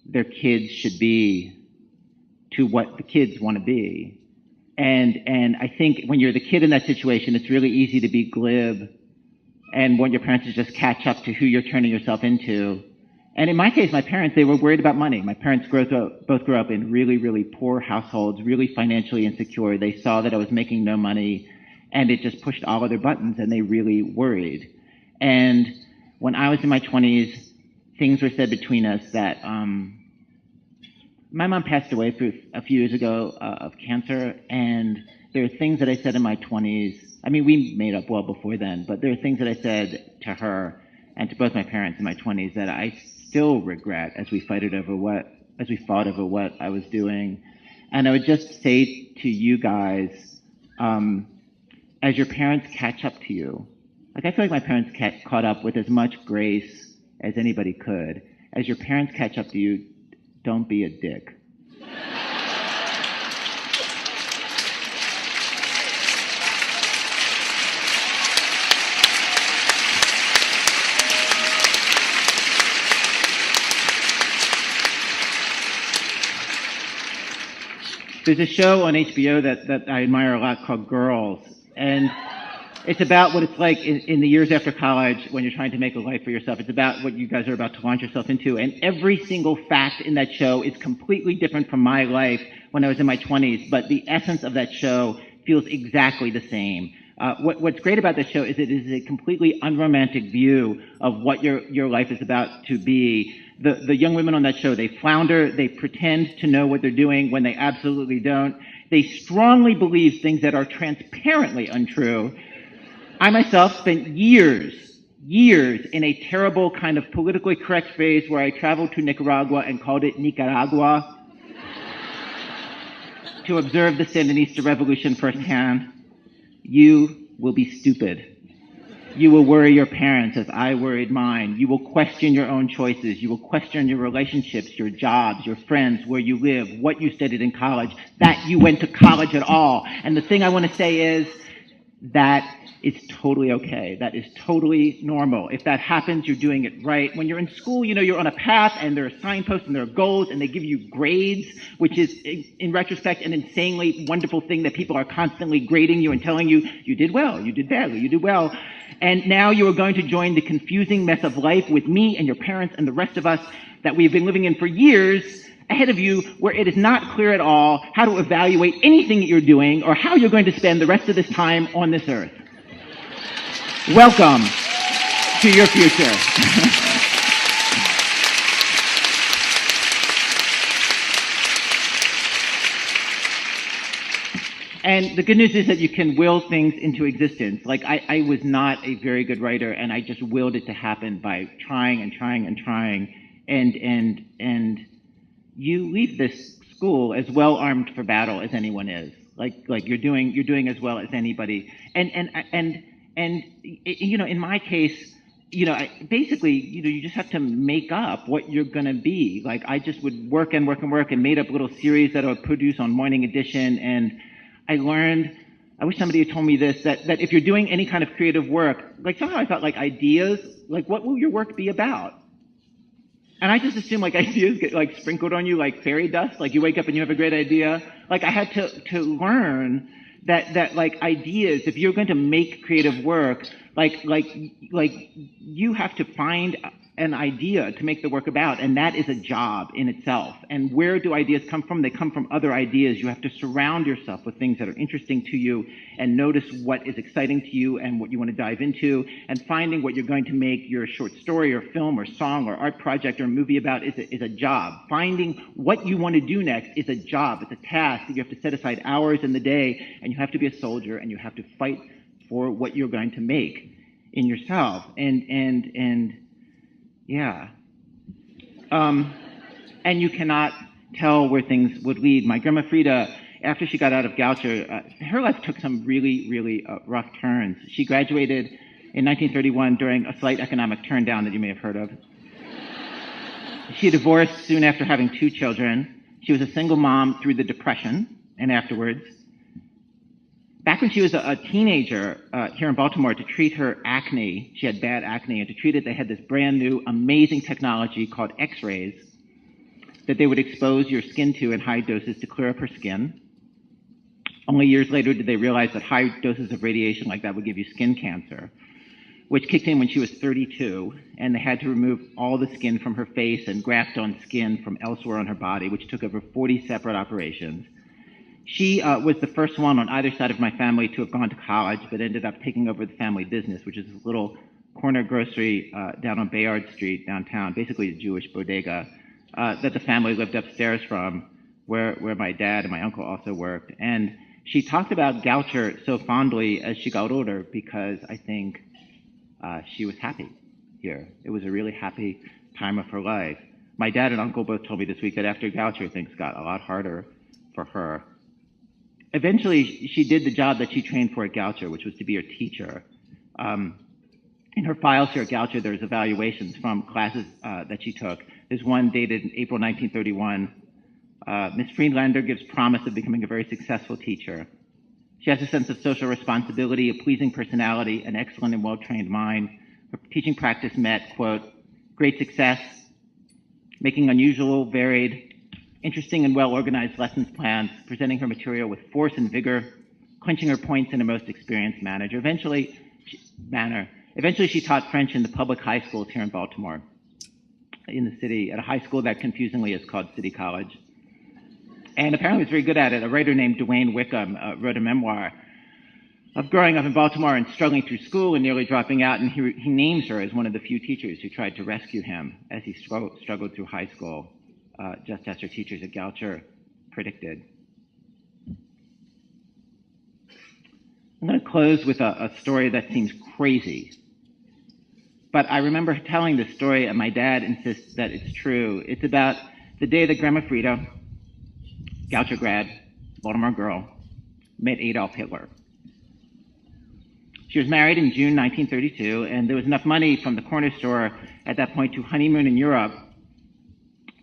their kids should be to what the kids want to be. And I think when you're the kid in that situation, it's really easy to be glib and want your parents to just catch up to who you're turning yourself into. And in my case, my parents, they were worried about money. My parents both grew up in really, really poor households, really financially insecure. They saw that I was making no money, and it just pushed all of their buttons, and they really worried. And when I was in my 20s, things were said between us that my mom passed away a few years ago of cancer, and there are things that I said in my 20s. I mean, we made up well before then, but there are things that I said to her and to both my parents in my 20s that I still regret as we fought over what I was doing. And I would just say to you guys, as your parents catch up to you, like I feel like my parents caught up with as much grace as anybody could. As your parents catch up to you, don't be a dick. There's a show on HBO that I admire a lot called Girls, and It's about what it's like in the years after college when you're trying to make a life for yourself. It's about what you guys are about to launch yourself into. And every single fact in that show is completely different from my life when I was in my 20s, but the essence of that show feels exactly the same. What's great about this show is it is a completely unromantic view of what your life is about to be. The young women on that show, they flounder, they pretend to know what they're doing when they absolutely don't. They strongly believe things that are transparently untrue. I myself spent years in a terrible kind of politically correct phase where I traveled to Nicaragua and called it Nicaragua to observe the Sandinista revolution firsthand. You will be stupid. You will worry your parents as I worried mine. You will question your own choices. You will question your relationships, your jobs, your friends, where you live, what you studied in college, that you went to college at all. And the thing I want to say is that it's totally okay. That is totally normal. If that happens, you're doing it right. When you're in school, you know, you're on a path and there are signposts and there are goals and they give you grades, which is, in retrospect, an insanely wonderful thing that people are constantly grading you and telling you, you did well, you did badly, you did well. And now you are going to join the confusing mess of life with me and your parents and the rest of us that we've been living in for years ahead of you, where it is not clear at all how to evaluate anything that you're doing or how you're going to spend the rest of this time on this earth. Welcome to your future. And the good news is that you can will things into existence. Like, I was not a very good writer, and I just willed it to happen by trying and trying and trying. And you leave this school as well armed for battle as anyone is. Like you're doing as well as anybody. And you know, in my case, you know, basically, you know, you just have to make up what you're going to be. Like, I just would work and made up little series that I would produce on Morning Edition. And I learned, I wish somebody had told me this, that if you're doing any kind of creative work, like somehow I thought like ideas, like what will your work be about? And I just assumed like ideas get like sprinkled on you like fairy dust, like you wake up and you have a great idea. Like I had to learn that like ideas, if you're going to make creative work, like you have to find an idea to make the work about, and that is a job in itself. And where do ideas come from? They come from other ideas. You have to surround yourself with things that are interesting to you and notice what is exciting to you and what you want to dive into, and finding what you're going to make your short story or film or song or art project or movie about is a job. Finding what you want to do next is a job. It's a task that you have to set aside hours in the day, and you have to be a soldier, and you have to fight for what you're going to make in yourself. And yeah. And you cannot tell where things would lead. My grandma Frida, after she got out of Goucher, her life took some really, really rough turns. She graduated in 1931 during a slight economic turndown that you may have heard of. She divorced soon after having 2 children. She was a single mom through the Depression and afterwards. Back when she was a teenager here in Baltimore, to treat her acne, she had bad acne, and to treat it, they had this brand new, amazing technology called X-rays that they would expose your skin to in high doses to clear up her skin. Only years later did they realize that high doses of radiation like that would give you skin cancer, which kicked in when she was 32, and they had to remove all the skin from her face and graft on skin from elsewhere on her body, which took over 40 separate operations. She was the first one on either side of my family to have gone to college, but ended up taking over the family business, which is this little corner grocery down on Bayard Street downtown, basically a Jewish bodega that the family lived upstairs from, where my dad and my uncle also worked. And she talked about Goucher so fondly as she got older because I think she was happy here. It was a really happy time of her life. My dad and uncle both told me this week that after Goucher, things got a lot harder for her. Eventually, she did the job that she trained for at Goucher, which was to be her teacher. In her files here at Goucher, there's evaluations from classes that she took. There's one dated in April 1931. Ms. Friedlander gives promise of becoming a very successful teacher. She has a sense of social responsibility, a pleasing personality, an excellent and well-trained mind. Her teaching practice met, quote, great success, making unusual, varied, interesting and well-organized lessons plans, presenting her material with force and vigor, clinching her points in a most experienced manner. Eventually, she taught French in the public high schools here in Baltimore, in the city, at a high school that confusingly is called City College. And apparently was very good at it. A writer named Dwayne Wickham wrote a memoir of growing up in Baltimore and struggling through school and nearly dropping out, and he names her as one of the few teachers who tried to rescue him as he struggled through high school, just as her teachers at Goucher predicted. I'm going to close with a story that seems crazy, but I remember telling this story, and my dad insists that it's true. It's about the day that Grandma Frida, Goucher grad, Baltimore girl, met Adolf Hitler. She was married in June 1932, and there was enough money from the corner store at that point to honeymoon in Europe,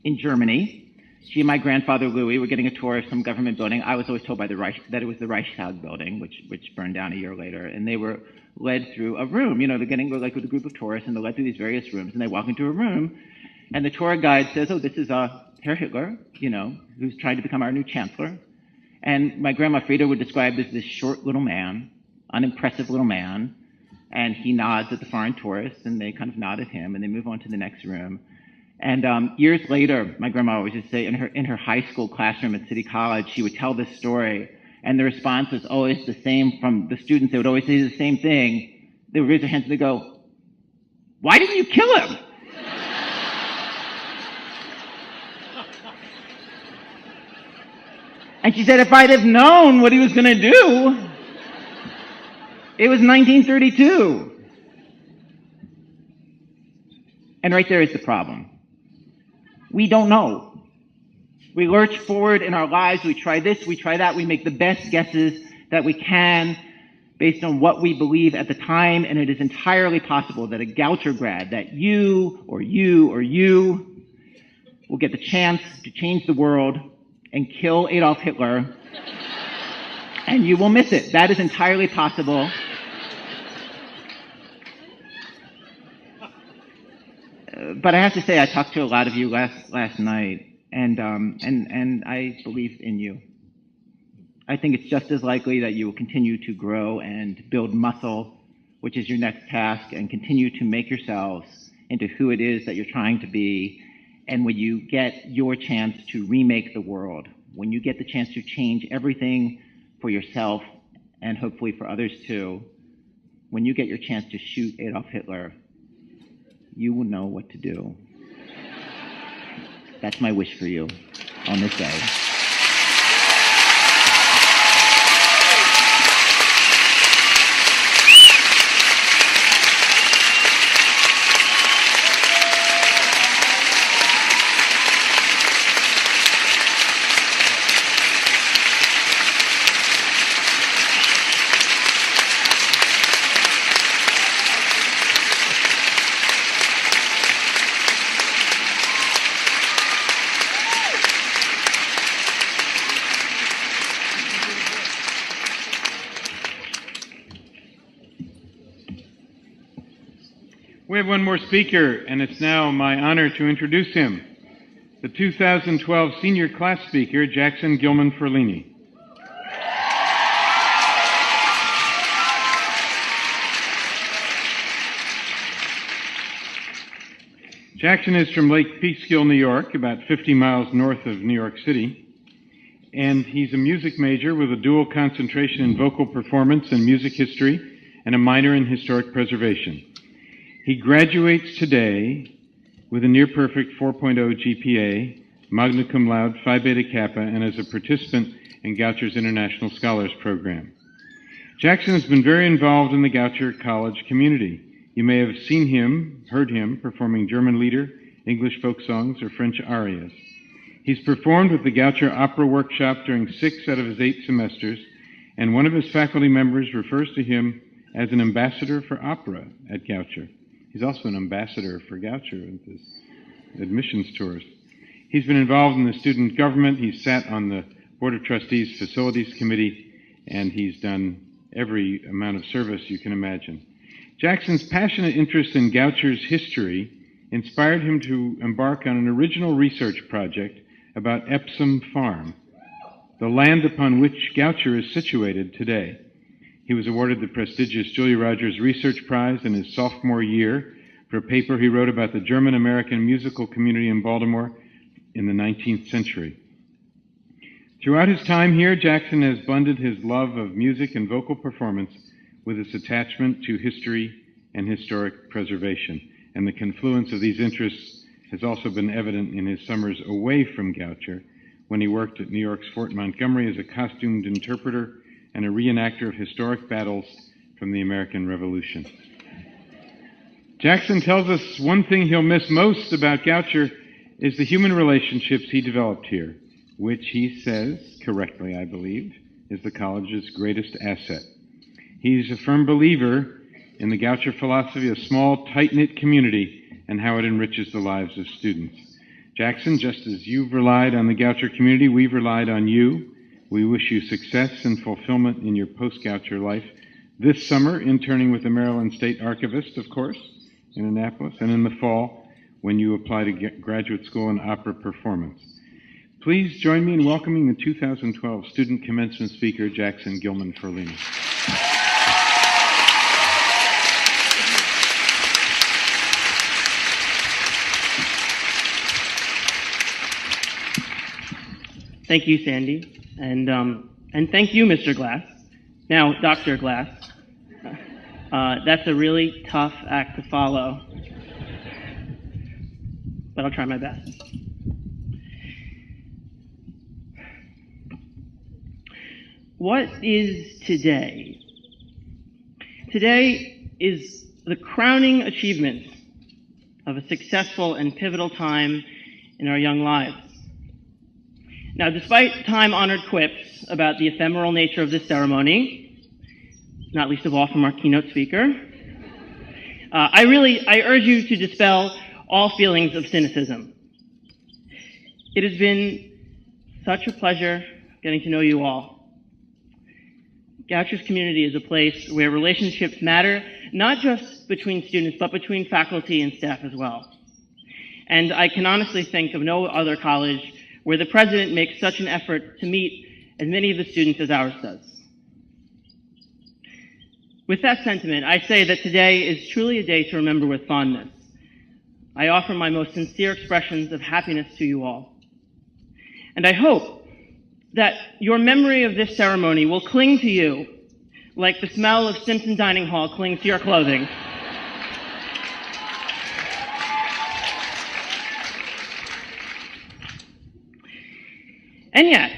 in Germany. She and my grandfather Louis were getting a tour of some government building. I was always told by that it was the Reichstag building, which burned down a year later. And they were led through a room. You know, they're getting like with a group of tourists, and they're led through these various rooms. And they walk into a room, and the tour guide says, "Oh, this is Herr Hitler, you know, who's trying to become our new chancellor." And my grandma Frida would describe this short little man, unimpressive little man, and he nods at the foreign tourists, and they kind of nod at him, and they move on to the next room. And years later, my grandma always used to say, in her high school classroom at City College, she would tell this story, and the response was always the same from the students. They would always say the same thing. They would raise their hands and they go, "Why didn't you kill him?" And she said, "If I'd have known what he was going to do." It was 1932. And right there is the problem. We don't know. We lurch forward in our lives. We try this, we try that. We make the best guesses that we can based on what we believe at the time. And it is entirely possible that a Goucher grad, that you or you or you will get the chance to change the world and kill Adolf Hitler. And you will miss it. That is entirely possible. But I have to say, I talked to a lot of you last night, and I believe in you. I think it's just as likely that you will continue to grow and build muscle, which is your next task, and continue to make yourselves into who it is that you're trying to be. And when you get your chance to remake the world, when you get the chance to change everything for yourself and hopefully for others too, when you get your chance to shoot Adolf Hitler, you will know what to do. That's my wish for you on this day. We have one more speaker, and it's now my honor to introduce him, the 2012 senior class speaker, Jackson Gilman Ferlini. Jackson is from Lake Peekskill, New York, about 50 miles north of New York City, and he's a music major with a dual concentration in vocal performance and music history and a minor in historic preservation. He graduates today with a near-perfect 4.0 GPA, magna cum laude, Phi Beta Kappa, and as a participant in Goucher's International Scholars Program. Jackson has been very involved in the Goucher College community. You may have seen him, heard him, performing German lieder, English folk songs, or French arias. He's performed with the Goucher Opera Workshop during 6 out of his 8 semesters, and one of his faculty members refers to him as an ambassador for opera at Goucher. He's also an ambassador for Goucher with his admissions tours. He's been involved in the student government. He's sat on the Board of Trustees Facilities Committee, and he's done every amount of service you can imagine. Jackson's passionate interest in Goucher's history inspired him to embark on an original research project about Epsom Farm. the land upon which Goucher is situated today. He was awarded the prestigious Julia Rogers Research Prize in his sophomore year for a paper he wrote about the German-American musical community in Baltimore in the 19th century. Throughout his time here, Jackson has blended his love of music and vocal performance with his attachment to history and historic preservation. And the confluence of these interests has also been evident in his summers away from Goucher, when he worked at New York's Fort Montgomery as a costumed interpreter and a reenactor of historic battles from the American Revolution. Jackson tells us one thing he'll miss most about Goucher is the human relationships he developed here, which he says, correctly I believe, is the college's greatest asset. He's a firm believer in the Goucher philosophy of small, tight-knit community and how it enriches the lives of students. Jackson, just as you've relied on the Goucher community, we've relied on you. We wish you success and fulfillment in your post-Goucher life. This summer, interning with the Maryland State Archivist, of course, in Annapolis, and in the fall, when you apply to graduate school in opera performance. Please join me in welcoming the 2012 Student Commencement Speaker, Jackson Gilman Ferlini. Thank you, Sandy, and thank you, Mr. Glass. Now, Dr. Glass. That's a really tough act to follow, but I'll try my best. What is today? Today is the crowning achievement of a successful and pivotal time in our young lives. Now, despite time-honored quips about the ephemeral nature of this ceremony, not least of all from our keynote speaker, I urge you to dispel all feelings of cynicism. It has been such a pleasure getting to know you all. Goucher's community is a place where relationships matter, not just between students, but between faculty and staff as well. And I can honestly think of no other college where the president makes such an effort to meet as many of the students as ours does. With that sentiment, I say that today is truly a day to remember with fondness. I offer my most sincere expressions of happiness to you all. And I hope that your memory of this ceremony will cling to you like the smell of Simpson Dining Hall clings to your clothing. And yet,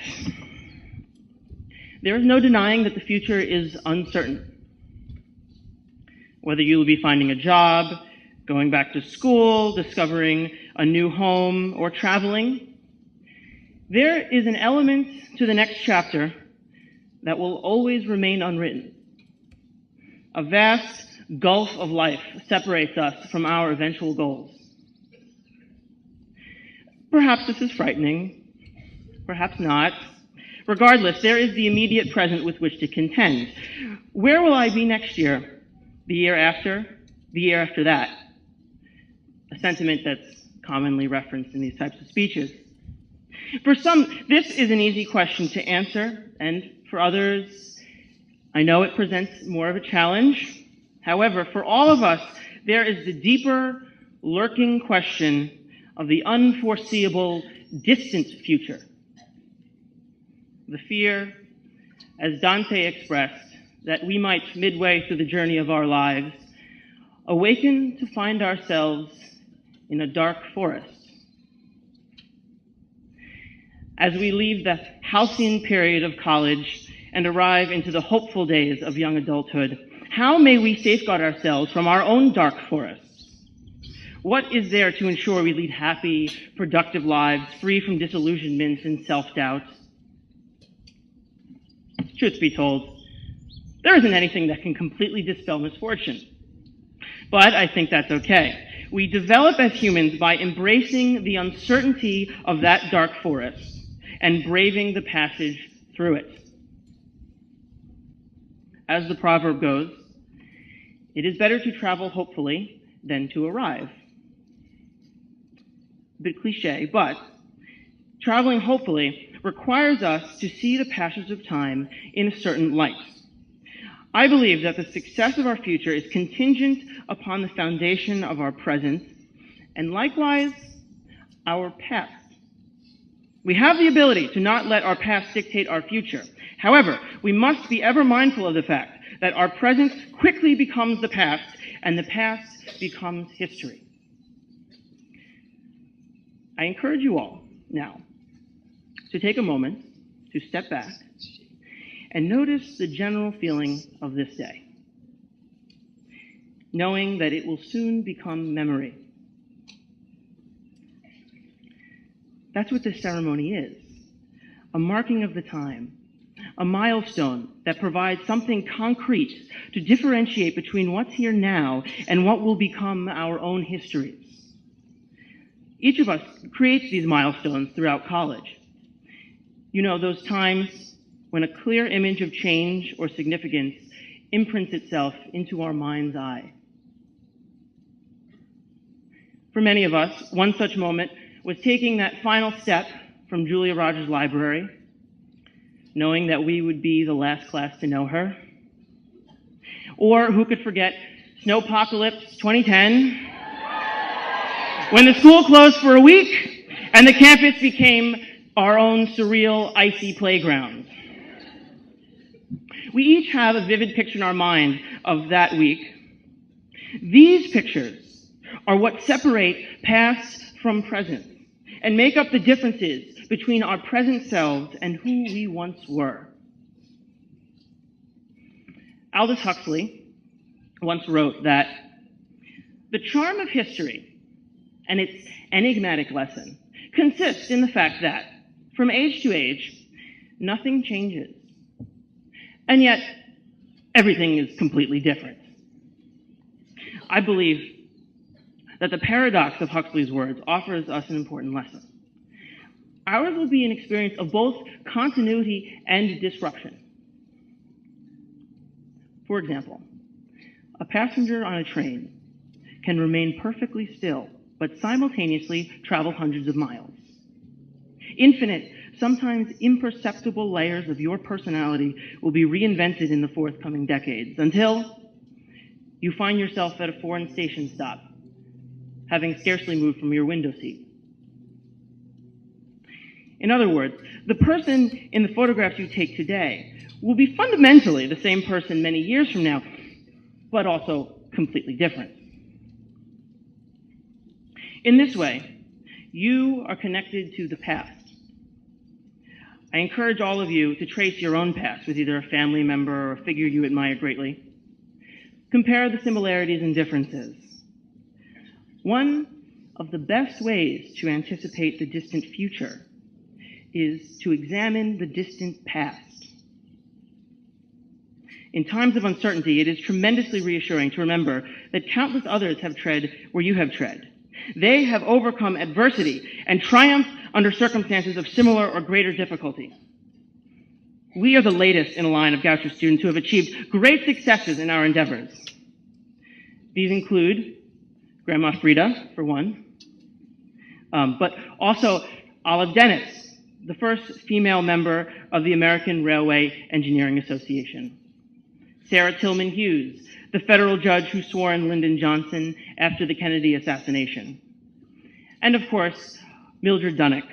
there is no denying that the future is uncertain. Whether you will be finding a job, going back to school, discovering a new home, or traveling, there is an element to the next chapter that will always remain unwritten. A vast gulf of life separates us from our eventual goals. Perhaps this is frightening. Perhaps not. Regardless, there is the immediate present with which to contend. Where will I be next year? The year after? The year after that? A sentiment that's commonly referenced in these types of speeches. For some, this is an easy question to answer, and for others, I know it presents more of a challenge. However, for all of us, there is the deeper, lurking question of the unforeseeable, distant future. The fear, as Dante expressed, that we might, midway through the journey of our lives, awaken to find ourselves in a dark forest. As we leave the halcyon period of college and arrive into the hopeful days of young adulthood, how may we safeguard ourselves from our own dark forests? What is there to ensure we lead happy, productive lives, free from disillusionment and self-doubt? Truth be told, there isn't anything that can completely dispel misfortune. But I think that's okay. We develop as humans by embracing the uncertainty of that dark forest and braving the passage through it. As the proverb goes, it is better to travel hopefully than to arrive. A bit cliche, but traveling hopefully requires us to see the passage of time in a certain light. I believe that the success of our future is contingent upon the foundation of our present, and likewise, our past. We have the ability to not let our past dictate our future. However, we must be ever mindful of the fact that our present quickly becomes the past, and the past becomes history. I encourage you all now to take a moment to step back and notice the general feeling of this day, knowing that it will soon become memory. That's what this ceremony is, a marking of the time, a milestone that provides something concrete to differentiate between what's here now and what will become our own histories. Each of us creates these milestones throughout college. You know, those times when a clear image of change or significance imprints itself into our mind's eye. For many of us, one such moment was taking that final step from Julia Rogers Library, knowing that we would be the last class to know her. Or who could forget Snowpocalypse 2010, when the school closed for a week and the campus became our own surreal, icy playground. We each have a vivid picture in our mind of that week. These pictures are what separate past from present and make up the differences between our present selves and who we once were. Aldous Huxley once wrote that the charm of history and its enigmatic lesson consists in the fact that, from age to age, nothing changes. And yet, everything is completely different. I believe that the paradox of Huxley's words offers us an important lesson. Ours will be an experience of both continuity and disruption. For example, a passenger on a train can remain perfectly still, but simultaneously travel hundreds of miles. Infinite, sometimes imperceptible layers of your personality will be reinvented in the forthcoming decades until you find yourself at a foreign station stop, having scarcely moved from your window seat. In other words, the person in the photographs you take today will be fundamentally the same person many years from now, but also completely different. In this way, you are connected to the past. I encourage all of you to trace your own past with either a family member or a figure you admire greatly. Compare the similarities and differences. One of the best ways to anticipate the distant future is to examine the distant past. In times of uncertainty, it is tremendously reassuring to remember that countless others have tread where you have tread. They have overcome adversity and triumphed under circumstances of similar or greater difficulty. We are the latest in a line of Goucher students who have achieved great successes in our endeavors. These include Grandma Frida, for one, but also Olive Dennis, the first female member of the American Railway Engineering Association. Sarah Tillman Hughes, the federal judge who swore in Lyndon Johnson after the Kennedy assassination. And of course, Mildred Dunnick,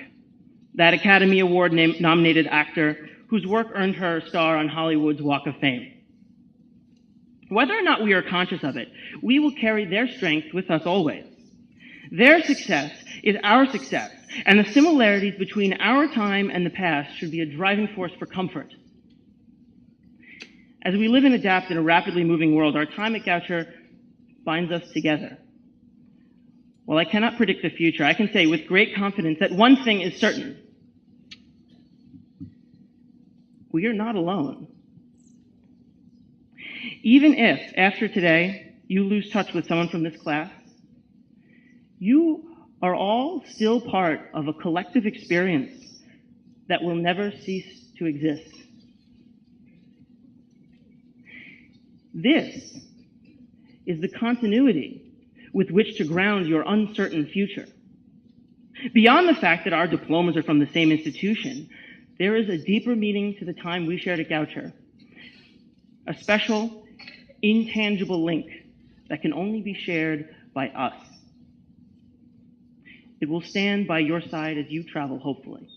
that Academy Award nominated actor whose work earned her a star on Hollywood's Walk of Fame. Whether or not we are conscious of it, we will carry their strength with us always. Their success is our success, and the similarities between our time and the past should be a driving force for comfort. As we live and adapt in a rapidly moving world, our time at Goucher binds us together. While I cannot predict the future, I can say with great confidence that one thing is certain. We are not alone. Even if, after today, you lose touch with someone from this class, you are all still part of a collective experience that will never cease to exist. This is the continuity with which to ground your uncertain future. Beyond the fact that our diplomas are from the same institution, there is a deeper meaning to the time we shared at Goucher, a special, intangible link that can only be shared by us. It will stand by your side as you travel, hopefully.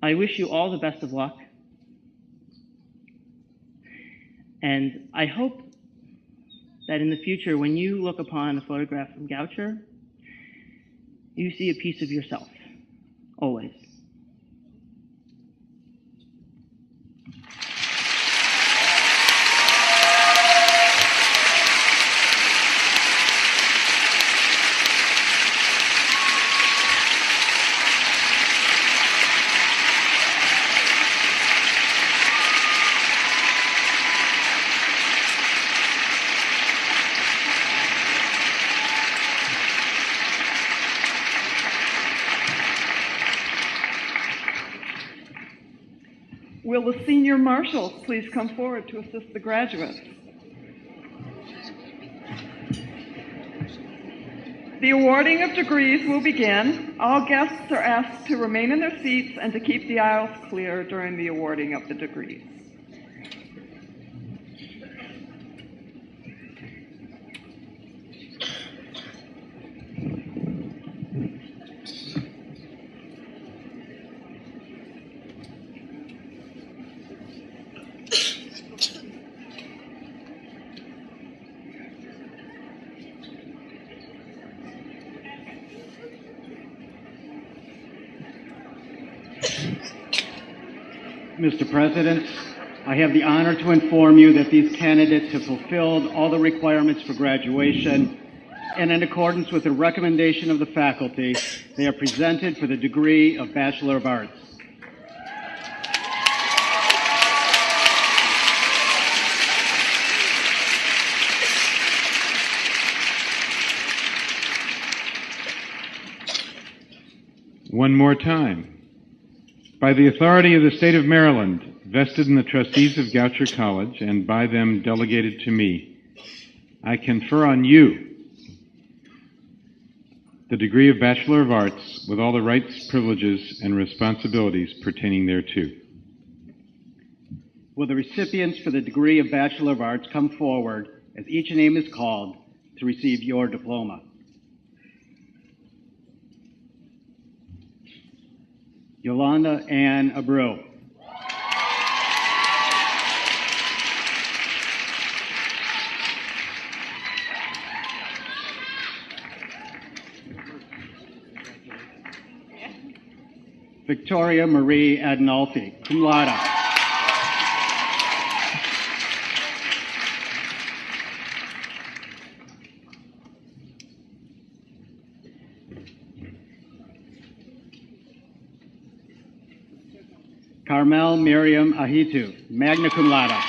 I wish you all the best of luck, and I hope that in the future, when you look upon a photograph from Goucher, you see a piece of yourself, always. Will the senior marshals please come forward to assist the graduates? The awarding of degrees will begin. All guests are asked to remain in their seats and to keep the aisles clear during the awarding of the degrees. Mr. President, I have the honor to inform you that these candidates have fulfilled all the requirements for graduation, and in accordance with the recommendation of the faculty, they are presented for the degree of Bachelor of Arts. One more time. By the authority of the State of Maryland, vested in the trustees of Goucher College and by them delegated to me, I confer on you the degree of Bachelor of Arts with all the rights, privileges, and responsibilities pertaining thereto. Will the recipients for the degree of Bachelor of Arts come forward as each name is called to receive your diploma? Yolanda Ann Abreu. Victoria Marie Adinolfi, cum laude. Carmel Miriam Ahitu, magna cum laude.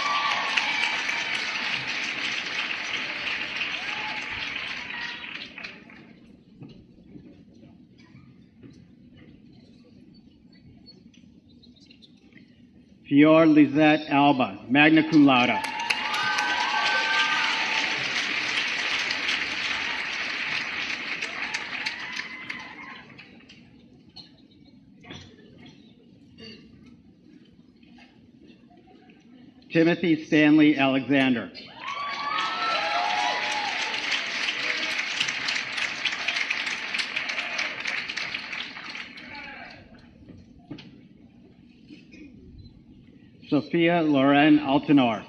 Fior Lizette Alba, magna cum laude. Timothy Stanley Alexander. Sophia Loren Altenor.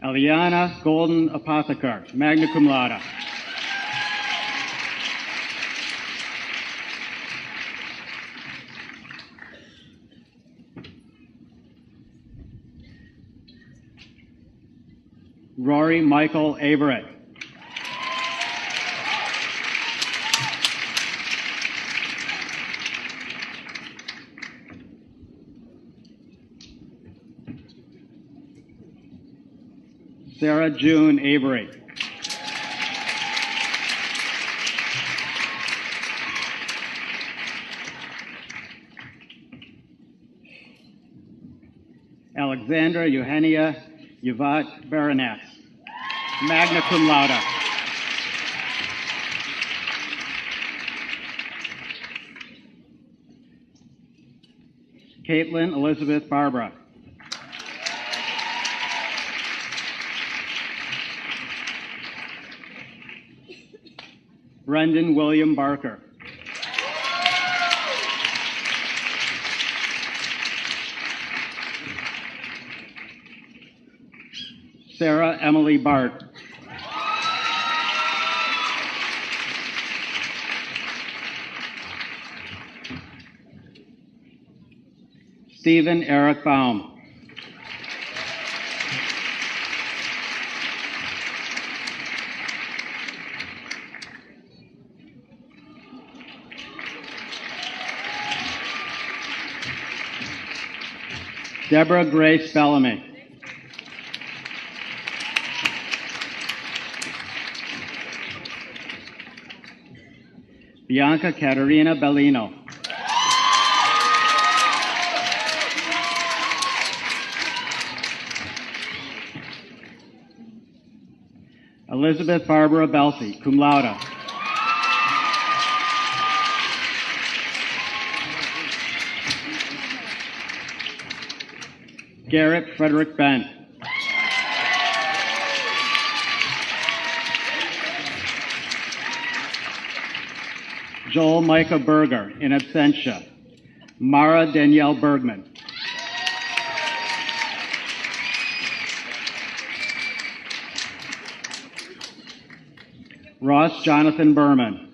Eliana Golden Apothekar, magna cum laude. Rory Michael Averett. Sarah June Avery. Alexandra Eugenia Yuvat Baroness, magna cum laude. Caitlin Elizabeth Barbara. Brendan William Barker. Sarah Emily Bart. Stephen Eric Baum. Deborah Grace Bellamy. Bianca Caterina Bellino. Elizabeth Barbara Belsey, cum laude. Garrett Frederick Bent. Joel Micah Berger, in absentia. Mara Danielle Bergman. Ross Jonathan Berman.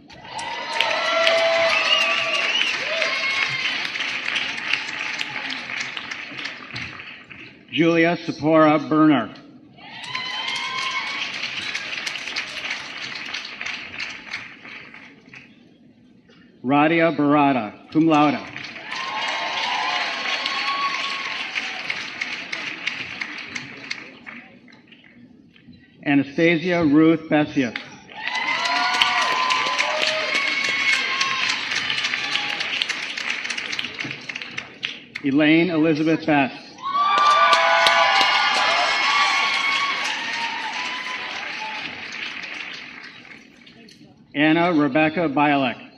Julia Sephora Berner. Radia Barada, cum laude. Anastasia Ruth Bessius. Elaine Elizabeth Best. Anna Rebecca Bialek.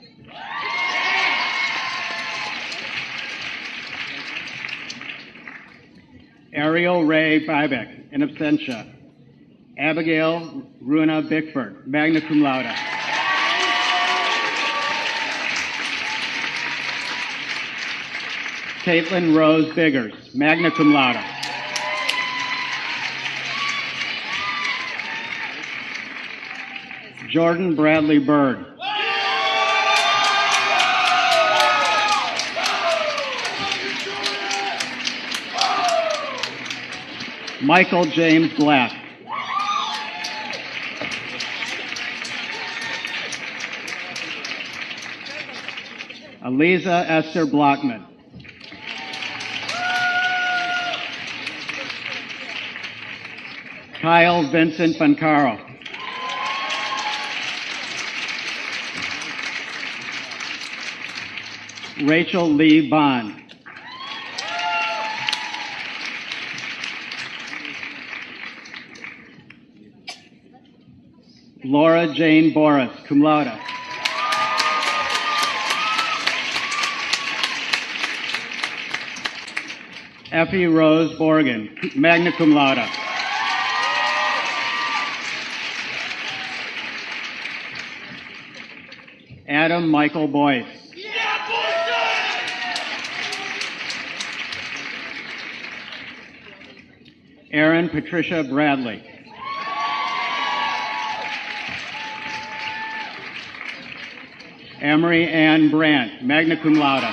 Ariel Ray Bybeck, in absentia. Abigail Runa Bickford, magna cum laude. Caitlin Rose Biggers, magna cum laude. Jordan Bradley Bird. Michael James Glass. Aliza Esther Blockman. Kyle Vincent Fancaro. Rachel Lee Bond. Laura Jane Boris, cum laude. Effie Rose Borgen, magna cum laude. Adam Michael Boyce. Erin Patricia Bradley. Emery Ann Brandt, magna cum laude.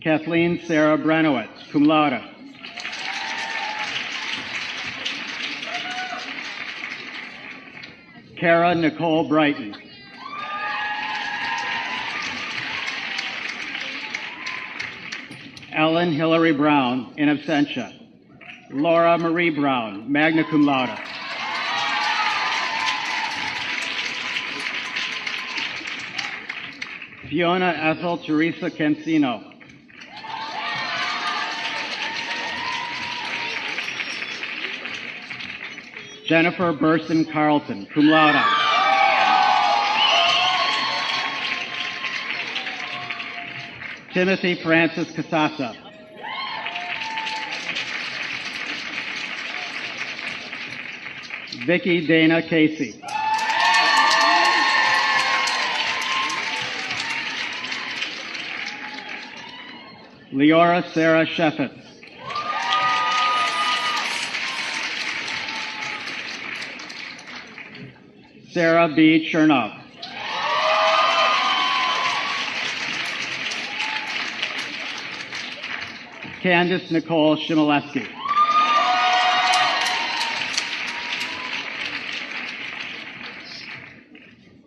Kathleen Sarah Branowitz, cum laude. Kara Nicole Brighton. Ellen Hillary Brown, in absentia. Laura Marie Brown, magna cum laude. Fiona Ethel Teresa Cancino. Jennifer Burson Carlton, cum laude. Timothy Francis Casasa. Vicky Dana Casey. Leora Sarah Sheffitz. Sarah B. Chernoff. Candace Nicole Shimoleski.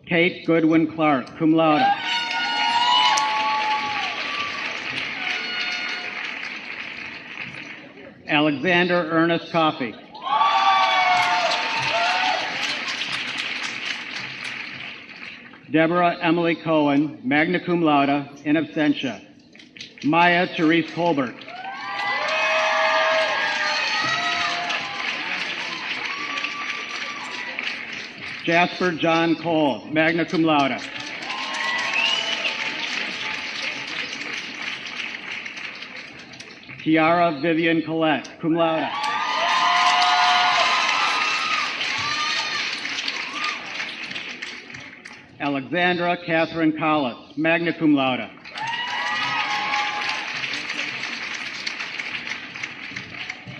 Kate Goodwin Clark, cum laude. Alexander Ernest Coffey. Deborah Emily Cohen, magna cum laude, in absentia. Maya Therese Colbert. Jasper John Cole, magna cum laude. Tiara Vivian Collette, cum laude. Alexandra Catherine Collis, magna cum laude.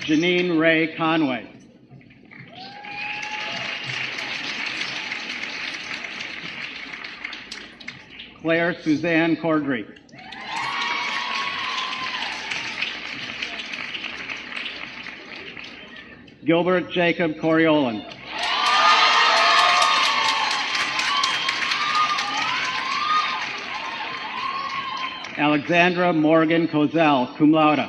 Janine Ray Conway. Claire Suzanne Cordry. Gilbert Jacob Coriolan. Alexandra Morgan Kozel, cum laude.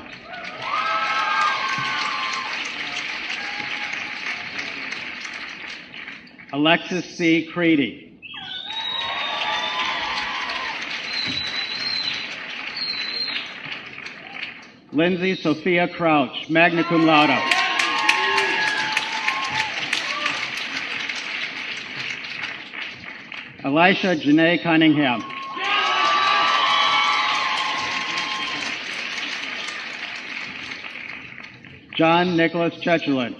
Alexis C. Creedy. Lindsay Sophia Crouch, magna cum laude. Elisha Janae Cunningham. John Nicholas Chechelin.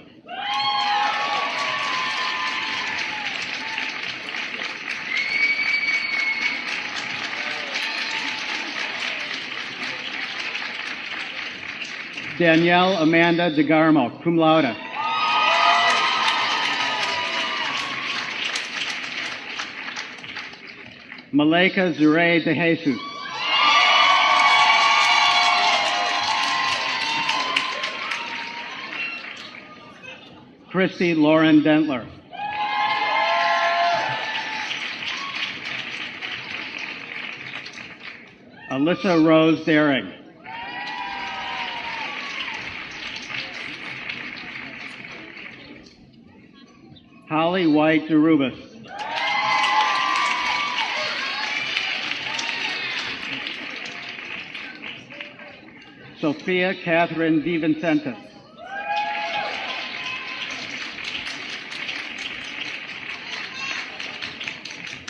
Danielle Amanda DeGarmo, cum laude. Maleka Zure de Jesus. Christy Lauren Dentler. Alyssa Rose Daring. Holly White DeRubis. Sophia Catherine DiVincentis.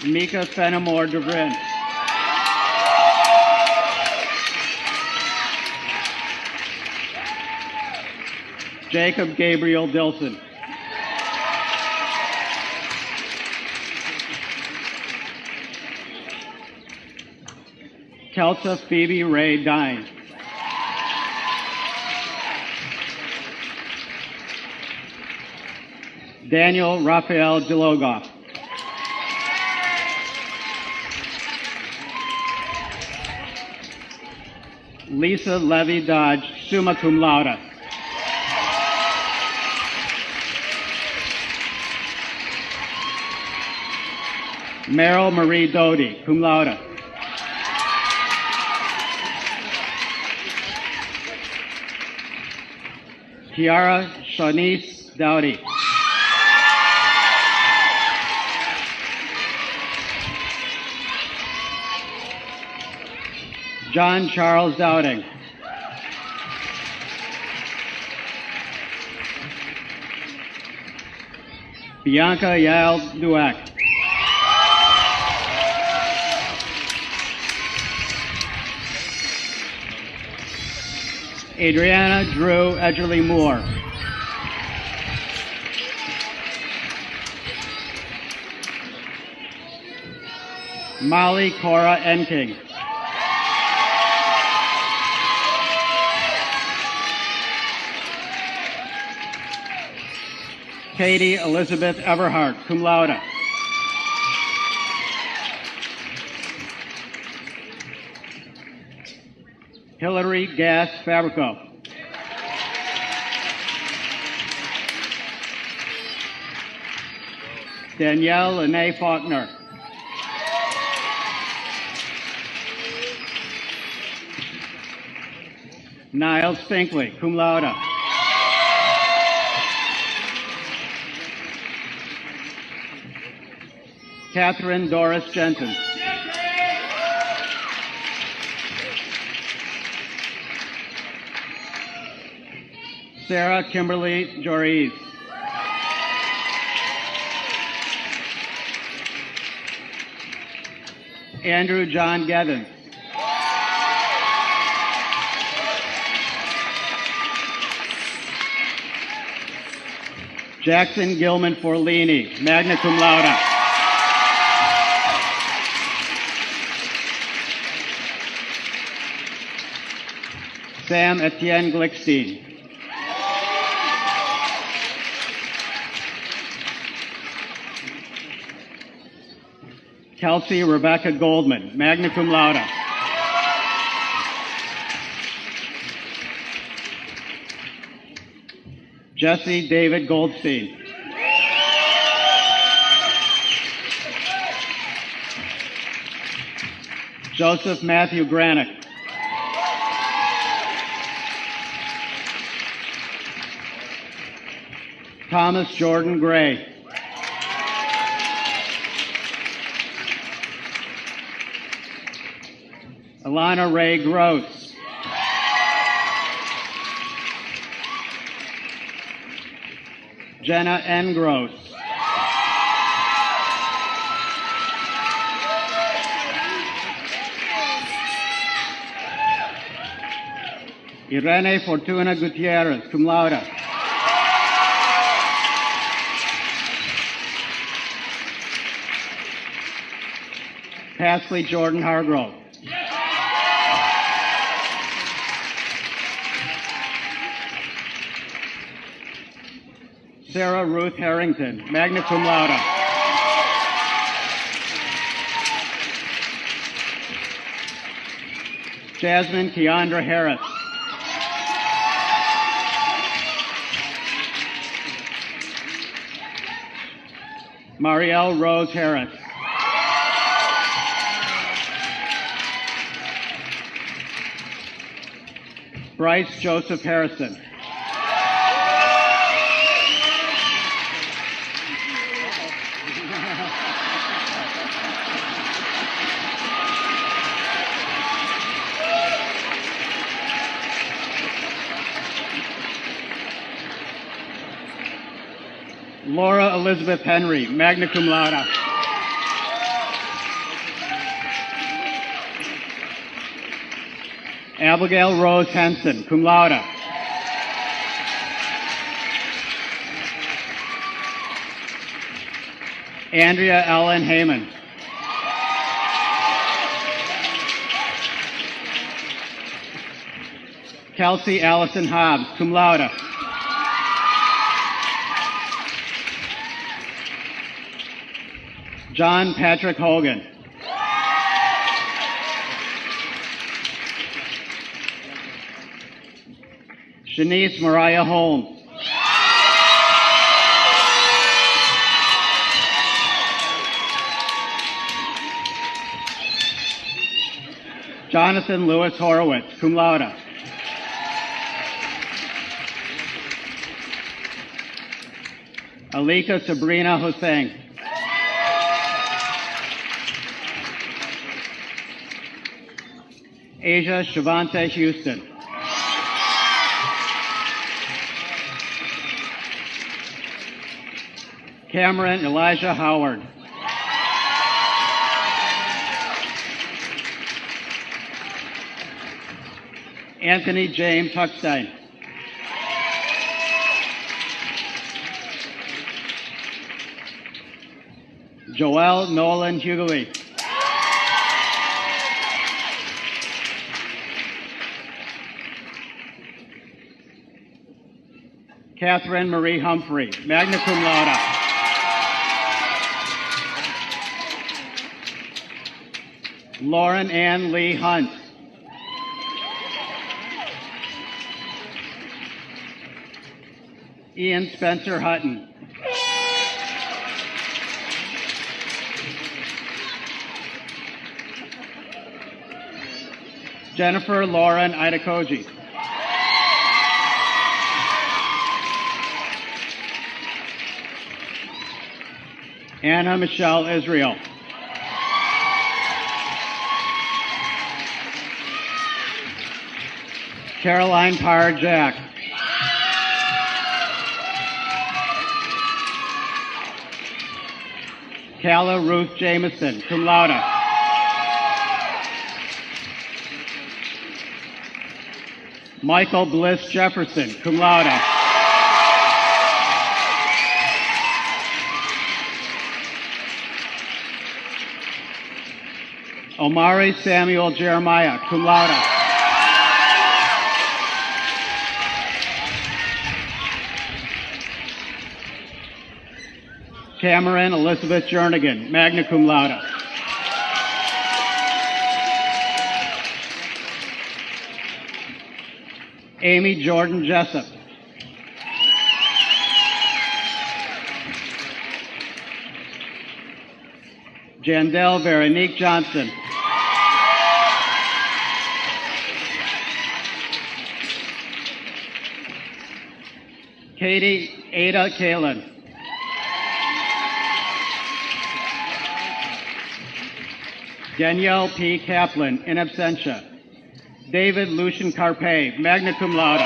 Mika Fenimore DeVrin. Jacob Gabriel Dilson. Kelsa Phoebe Ray Dine. Daniel Raphael Delogoff. Lisa Levy Dodge, summa cum laude. Meryl Marie Doty, cum laude. Tiara Shanice Dowdy. John Charles Dowding. Bianca Yael Duac. Adriana Drew Edgerly Moore. Molly Cora Enking. Katie Elizabeth Everhart, cum laude. Hillary Gass Fabrico. Danielle Lene Faulkner. Niles Finkley, cum laude. Catherine Doris Jensen. Sarah Kimberly Joriz. Andrew John Gethens. Jackson Gilman Forlini, magna cum laude. Sam Etienne Glickstein. Kelsey Rebecca Goldman, magna cum laude. Jesse David Goldstein. Joseph Matthew Granick. Thomas Jordan Gray. Alana Ray Gross. Jenna N. Gross. Irene Fortuna Gutierrez, cum laude. Pasley Jordan Hargrove. Sarah Ruth Harrington, magna cum laude. Jasmine Keandra Harris. Marielle Rose Harris. Bryce Joseph Harrison. Laura Elizabeth Henry, magna cum laude. Abigail Rose Henson, cum laude. Andrea Ellen Heyman. Kelsey Allison Hobbs, cum laude. John Patrick Hogan. Shanice Mariah Holmes. Jonathan Lewis Horowitz, cum laude. Alika Sabrina Hussein. Asia Shavante Houston. Cameron Elijah Howard. Anthony James Huckstein. Joel Nolan Hughley. Catherine Marie Humphrey, magna cum laude. Lauren Ann Lee Hunt. Ian Spencer Hutton. Jennifer Lauren Idakoji. Anna Michelle Israel. Caroline Parr Jack. Calla Ruth Jameson, cum laude. Michael Bliss Jefferson, cum laude. Omari Samuel Jeremiah, cum laude. Cameron Elizabeth Jernigan, magna cum laude. Amy Jordan Jessup. Jandel Veronique Johnson. Katie Ada Kalin. Danielle P. Kaplan, in absentia. David Lucian Carpe, magna cum laude.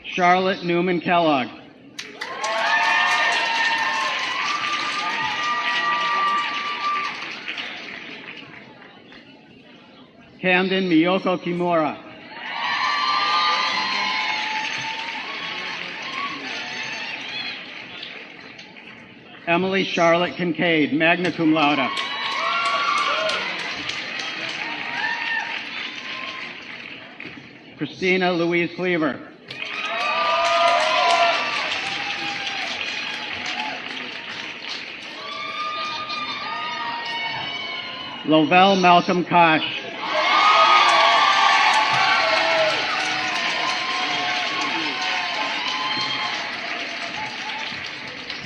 Charlotte Newman Kellogg. Camden Miyoko Kimura. Emily Charlotte Kincaid, magna cum laude. Christina Louise Cleaver. Lovell Malcolm Kosh.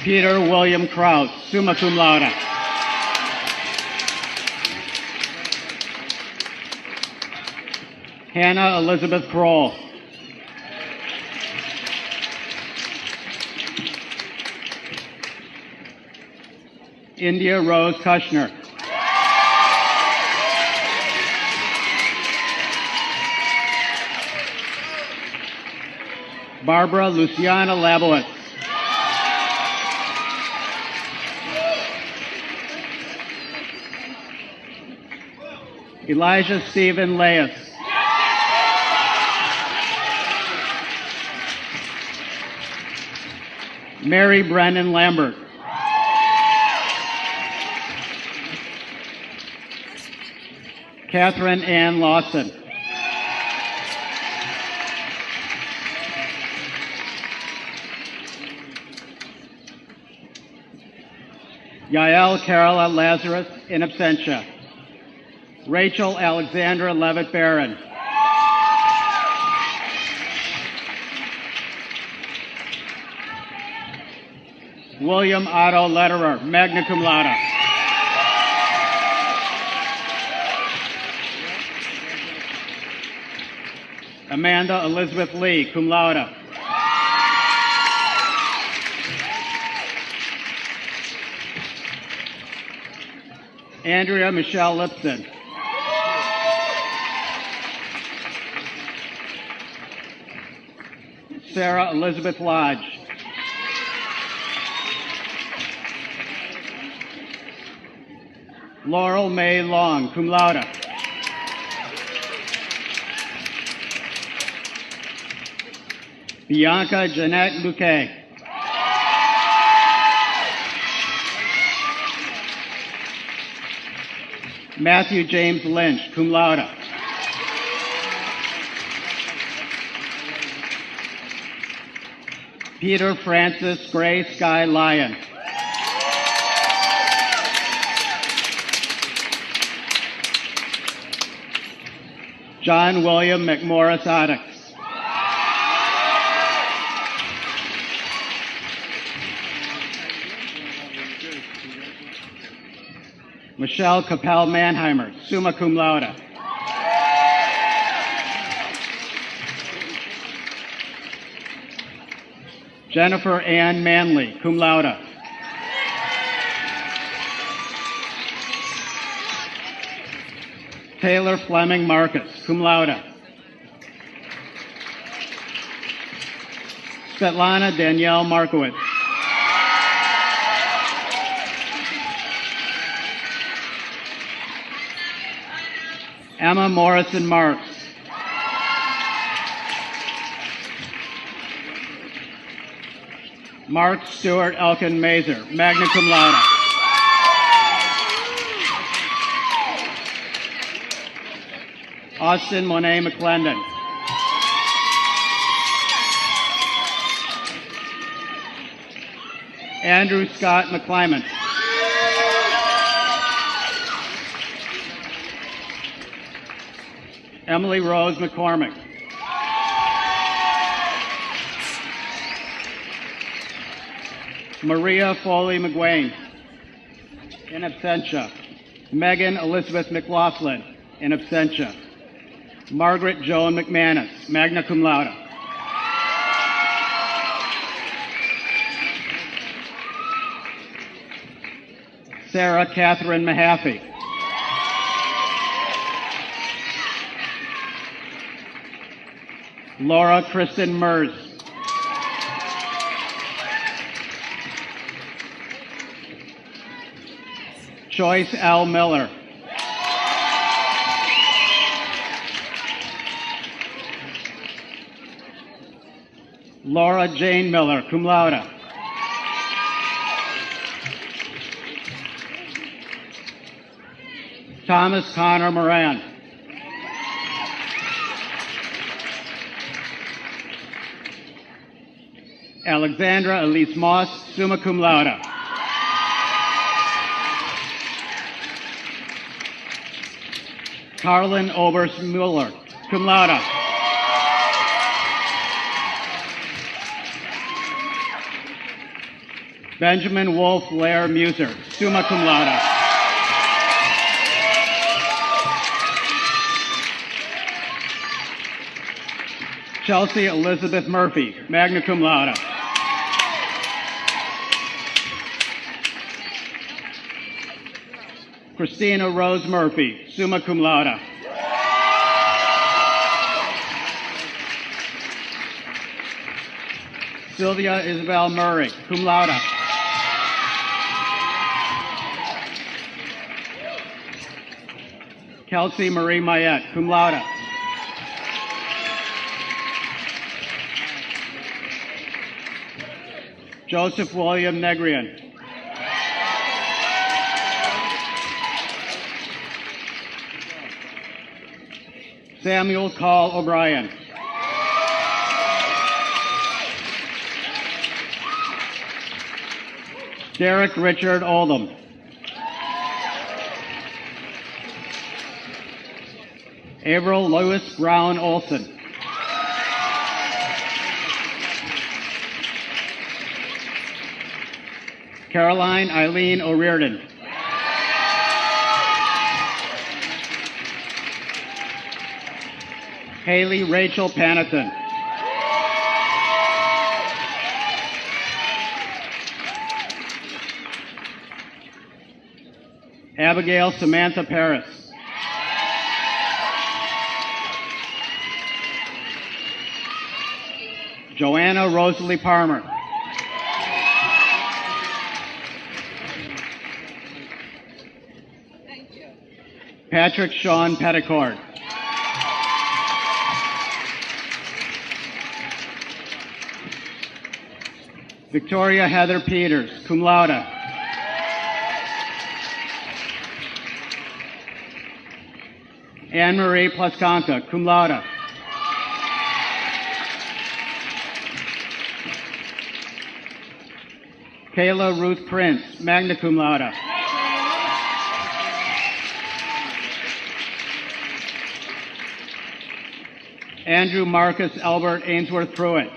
Peter William Kraus, summa cum laude. Hannah Elizabeth Kroll. India Rose Kushner. Barbara Luciana Labowitz. Elijah Stephen Leas. Mary Brennan Lambert. Catherine Ann Lawson. Yael Carola Lazarus, in absentia. Rachel Alexandra Levitt Barron. William Otto Lederer, magna cum laude. Amanda Elizabeth Lee, cum laude. Andrea Michelle Lipson. Sarah Elizabeth Lodge. Laurel May Long, cum laude. Bianca Jeanette Luque. Matthew James Lynch, cum laude. Peter Francis Gray Sky Lyon. John William McMorris Oddix. Michelle Capel Manheimer, summa cum laude. Jennifer Ann Manley, cum laude. Taylor Fleming Marcus, cum laude. Svetlana Danielle Markowitz. Emma Morrison Marks. Mark Stewart Elkin Mazer, magna cum laude. Austin Monet McClendon. Andrew Scott McClyman. Emily Rose McCormick. Maria Foley McGuane, in absentia. Megan Elizabeth McLaughlin, in absentia. Margaret Joan McManus, magna cum laude. Sarah Catherine Mahaffey. Laura Kristen Mers. Joyce L. Miller. Laura Jane Miller, cum laude. Thomas Connor Moran. Alexandra Elise Moss, summa cum laude. Carlin Oberst Mueller, cum laude. Benjamin Wolf Lair Muser, summa cum laude. Chelsea Elizabeth Murphy, magna cum laude. Christina Rose Murphy, summa cum laude. Sylvia Isabel Murray, cum laude. Kelsey Marie Mayette, cum laude. Joseph William Negrian. Samuel Call O'Brien. Derek Richard Oldham. Avril Lewis Brown Olson. Caroline Eileen O'Riordan. Haley Rachel Panetton. Abigail Samantha Paris. Joanna Rosalie Palmer. Patrick Sean Petticord. Victoria Heather Peters, cum laude. Anne Marie Plaskanka, cum laude. Kayla Ruth Prince, magna cum laude. Andrew Marcus Albert Ainsworth Pruitt.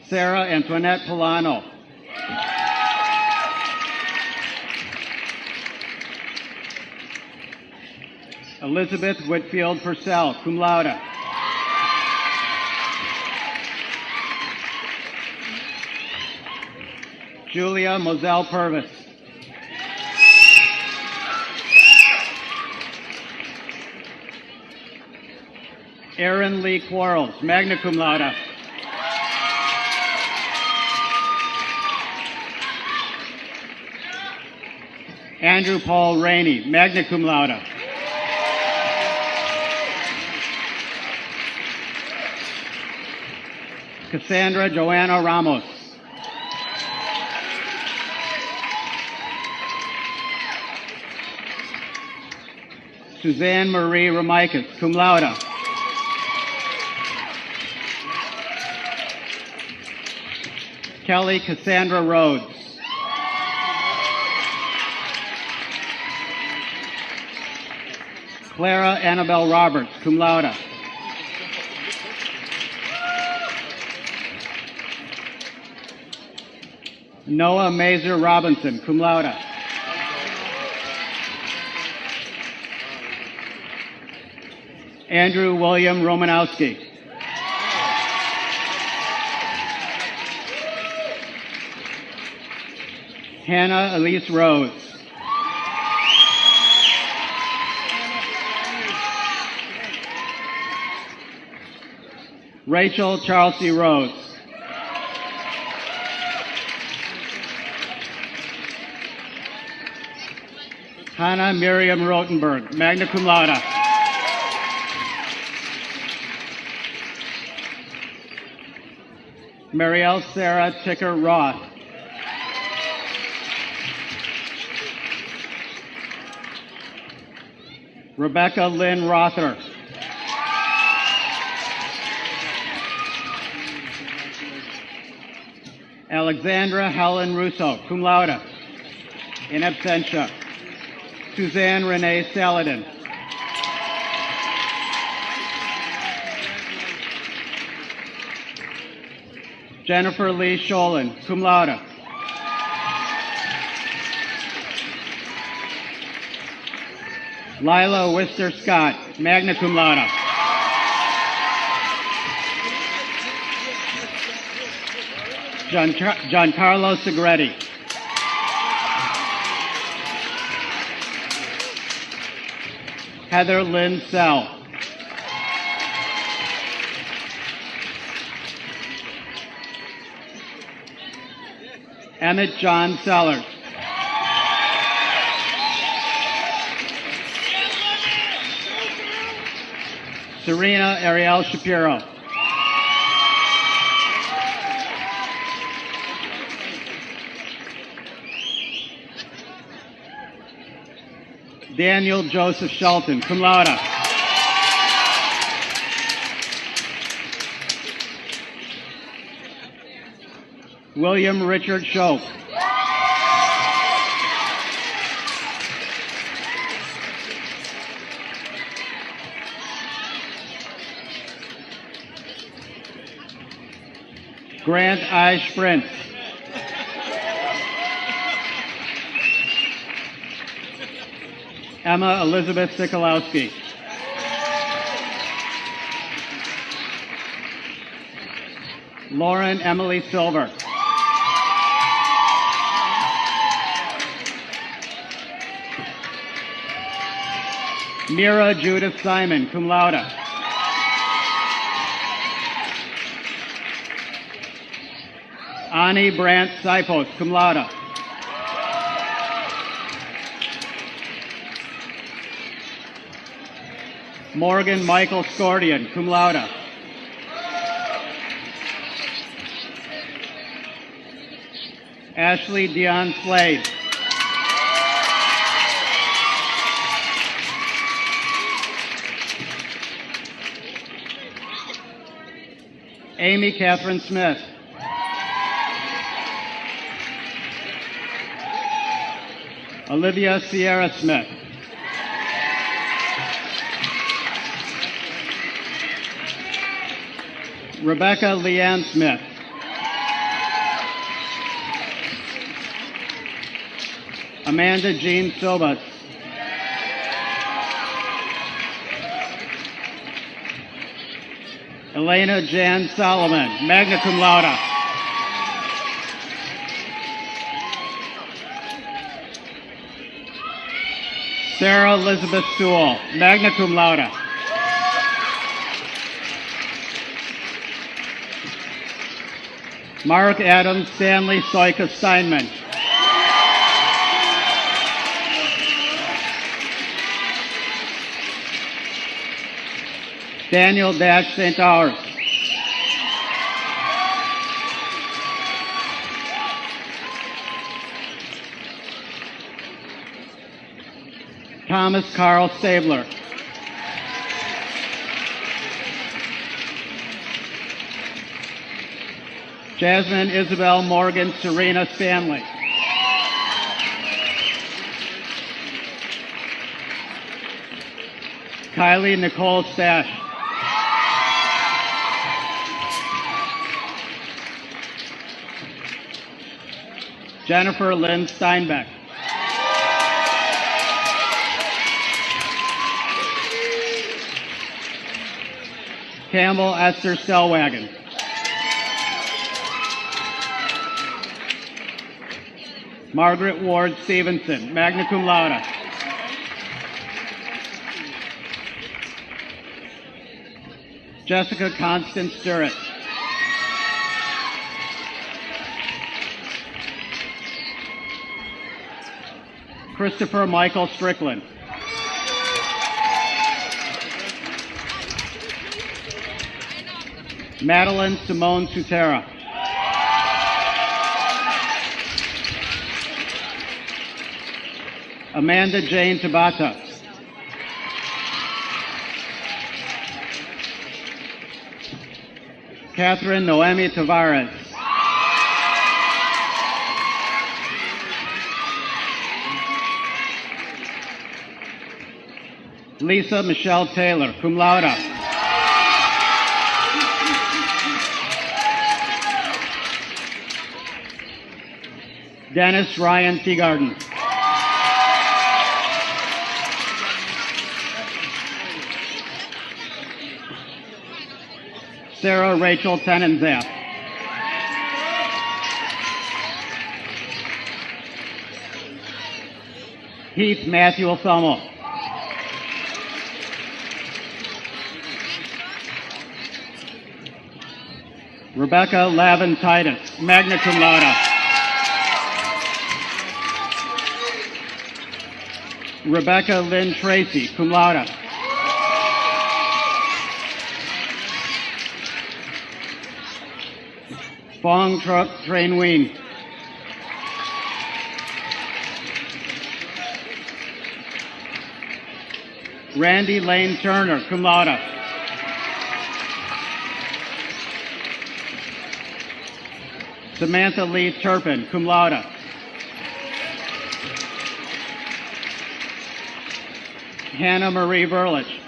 Sarah Antoinette Polano. Elizabeth Whitfield Purcell, cum laude. Julia Moselle Purvis. Aaron Lee Quarles, magna cum laude. Andrew Paul Rainey, magna cum laude. Cassandra Joanna Ramos. Suzanne Marie Ramikis, cum laude. Kelly Cassandra Rhodes. Clara Annabelle Roberts, cum laude. Noah Mazer Robinson, cum laude. Andrew William Romanowski. Hannah Elise Rose. Rachel Charles C. Rose. Hannah Miriam Rotenberg, magna cum laude. Marielle Sarah Ticker Roth. Rebecca Lynn Rother. Alexandra Helen Russo, cum laude. In absentia. Suzanne Renee Saladin. Jennifer Lee Sholin, cum laude. Lila Wister Scott, magna cum laude. Giancarlo Segretti. Heather Lynn Sell. Emmett John Sellers. Serena Ariel Shapiro. Daniel Joseph Shelton, cum laude. William Richard Shope. Grant I. Sprint. Emma Elizabeth Sikolowski. Lauren Emily Silver. Mira Judith Simon, cum laude. Ani Brandt Sipos, cum laude. Morgan Michael Scordian, cum laude. Ashley Dion Slade. Amy Catherine Smith. Olivia Sierra Smith. Rebecca Leanne Smith. Amanda Jean Sobas. Elena Jan Solomon, magna cum laude. Sarah Elizabeth Sewell, magna cum laude. Mark Adam Stanley Soika Steinman. Daniel Dash St. Hours. Thomas Carl Stabler. Jasmine Isabel Morgan Serena Stanley. Kylie Nicole Stash. Jennifer Lynn Steinbeck. Campbell Esther Stellwagen. Margaret Ward Stevenson, magna cum laude. Jessica Constance Sturrett. Christopher Michael Strickland. Madeline Simone Sutera. Amanda Jane Tabata. Catherine Noemi Tavares. Lisa Michelle Taylor, cum laude. Dennis Ryan Teagarden. Sarah Rachel Tenenzath. Heath Matthew Othelmo. Rebecca Lavin Titus, magna cum laude. Rebecca Lynn Tracy, cum laude. Fong Train Nguyen. Randy Lane Turner, cum laude. Samantha Lee Turpin, cum laude. Hannah Marie Verlich.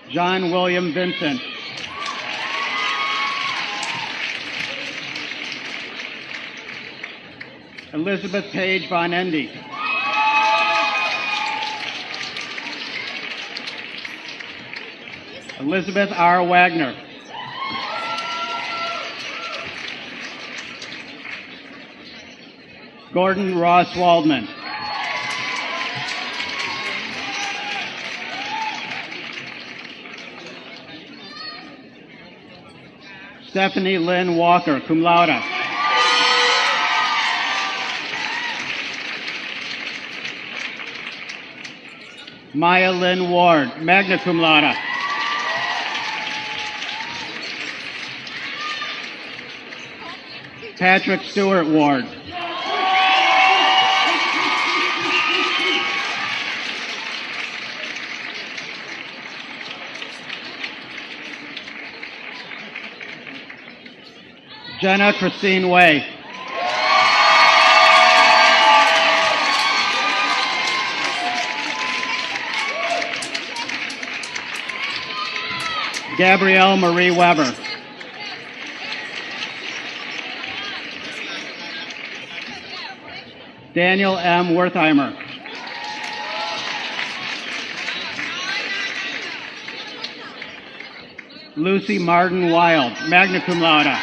John William Vincent. Elizabeth Page Von Endy. Elizabeth R. Wagner. Gordon Ross Waldman. Stephanie Lynn Walker, cum laude. Maya Lynn Ward, magna cum laude. Patrick Stewart Ward. Jenna Christine Way. Gabrielle Marie Weber. Daniel M. Wertheimer. Lucy Martin Wild, magna cum laude.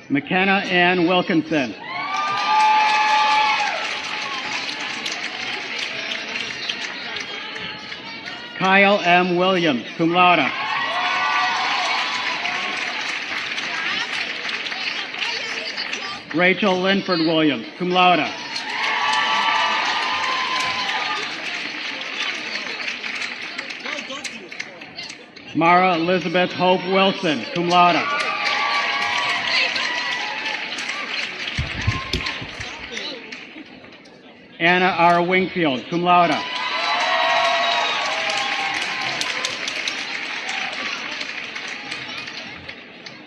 McKenna Ann Wilkinson. Kyle M. Williams, cum laude. Rachel Linford Williams, cum laude. Mara Elizabeth Hope Wilson, cum laude. Anna R. Wingfield, cum laude.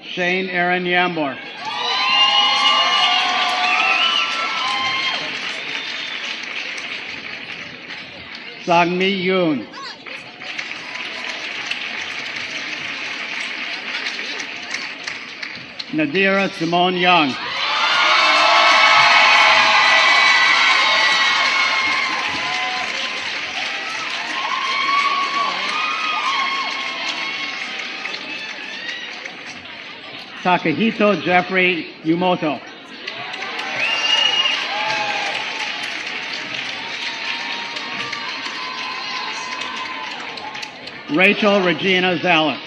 Shane Aaron Yambor. Sangmi Yoon. Nadira Simone Young. Takahito Jeffrey Yumoto. Rachel Regina Zallis.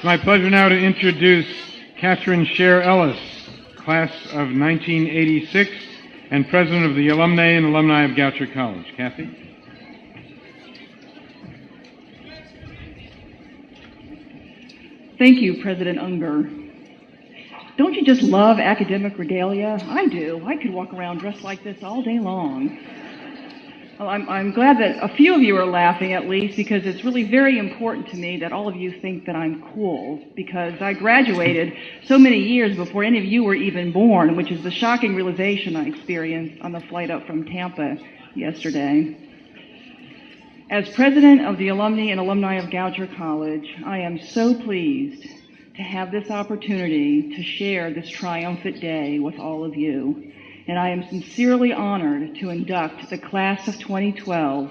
It's my pleasure now to introduce Catherine Scher Ellis, class of 1986, and president of the Alumni and Alumni of Goucher College. Kathy? Thank you, President Unger. Don't you just love academic regalia? I do. I could walk around dressed like this all day long. Well, I'm glad that a few of you are laughing at least, because it's really very important to me that all of you think that I'm cool, because I graduated so many years before any of you were even born, which is the shocking realization I experienced on the flight up from Tampa yesterday. As president of the Alumni and Alumni of Goucher College, I am so pleased to have this opportunity to share this triumphant day with all of you. And I am sincerely honored to induct the class of 2012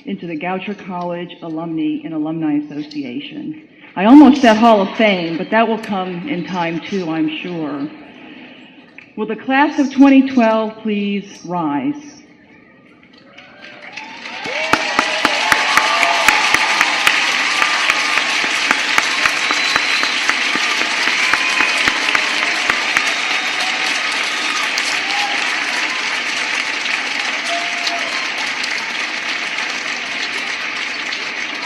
into the Goucher College Alumni and Alumni Association. I almost said Hall of Fame, but that will come in time too, I'm sure. Will the class of 2012 please rise?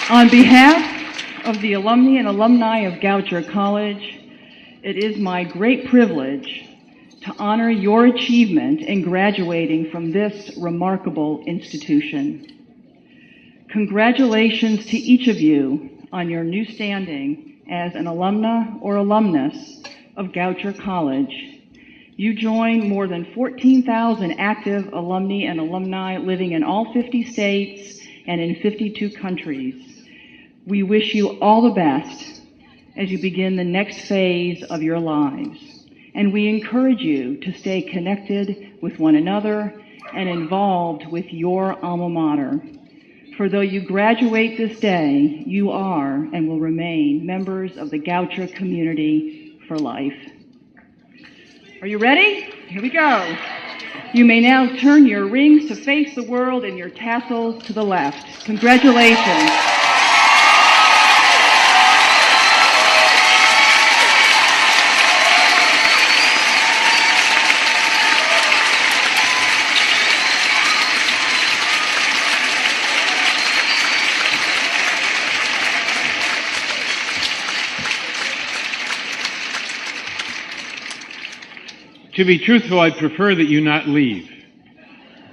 On behalf of the alumni and alumni of Goucher College, it is my great privilege to honor your achievement in graduating from this remarkable institution. Congratulations to each of you on your new standing as an alumna or alumnus of Goucher College. You join more than 14,000 active alumni and alumni living in all 50 states and in 52 countries. We wish you all the best as you begin the next phase of your lives, and we encourage you to stay connected with one another and involved with your alma mater. For though you graduate this day, you are and will remain members of the Goucher community for life. Are you ready? Here we go. You may now turn your rings to face the world and your tassels to the left. Congratulations. To be truthful, I'd prefer that you not leave,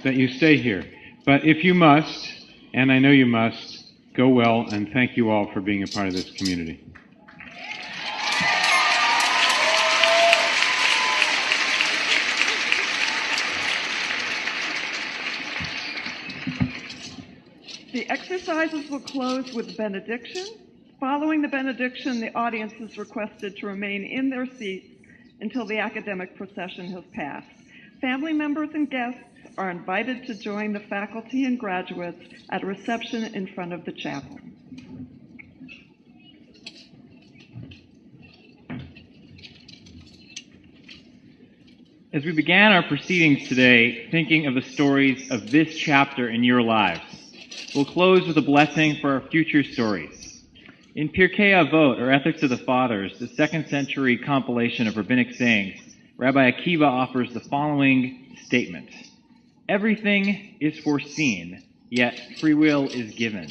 that you stay here. But if you must, and I know you must, go well, and thank you all for being a part of this community. The exercises will close with benediction. Following the benediction, the audience is requested to remain in their seats until the academic procession has passed. Family members and guests are invited to join the faculty and graduates at a reception in front of the chapel. As we began our proceedings today, thinking of the stories of this chapter in your lives, we'll close with a blessing for our future stories. In Pirkei Avot, or Ethics of the Fathers, the 2nd century compilation of rabbinic sayings, Rabbi Akiva offers the following statement: everything is foreseen, yet free will is given.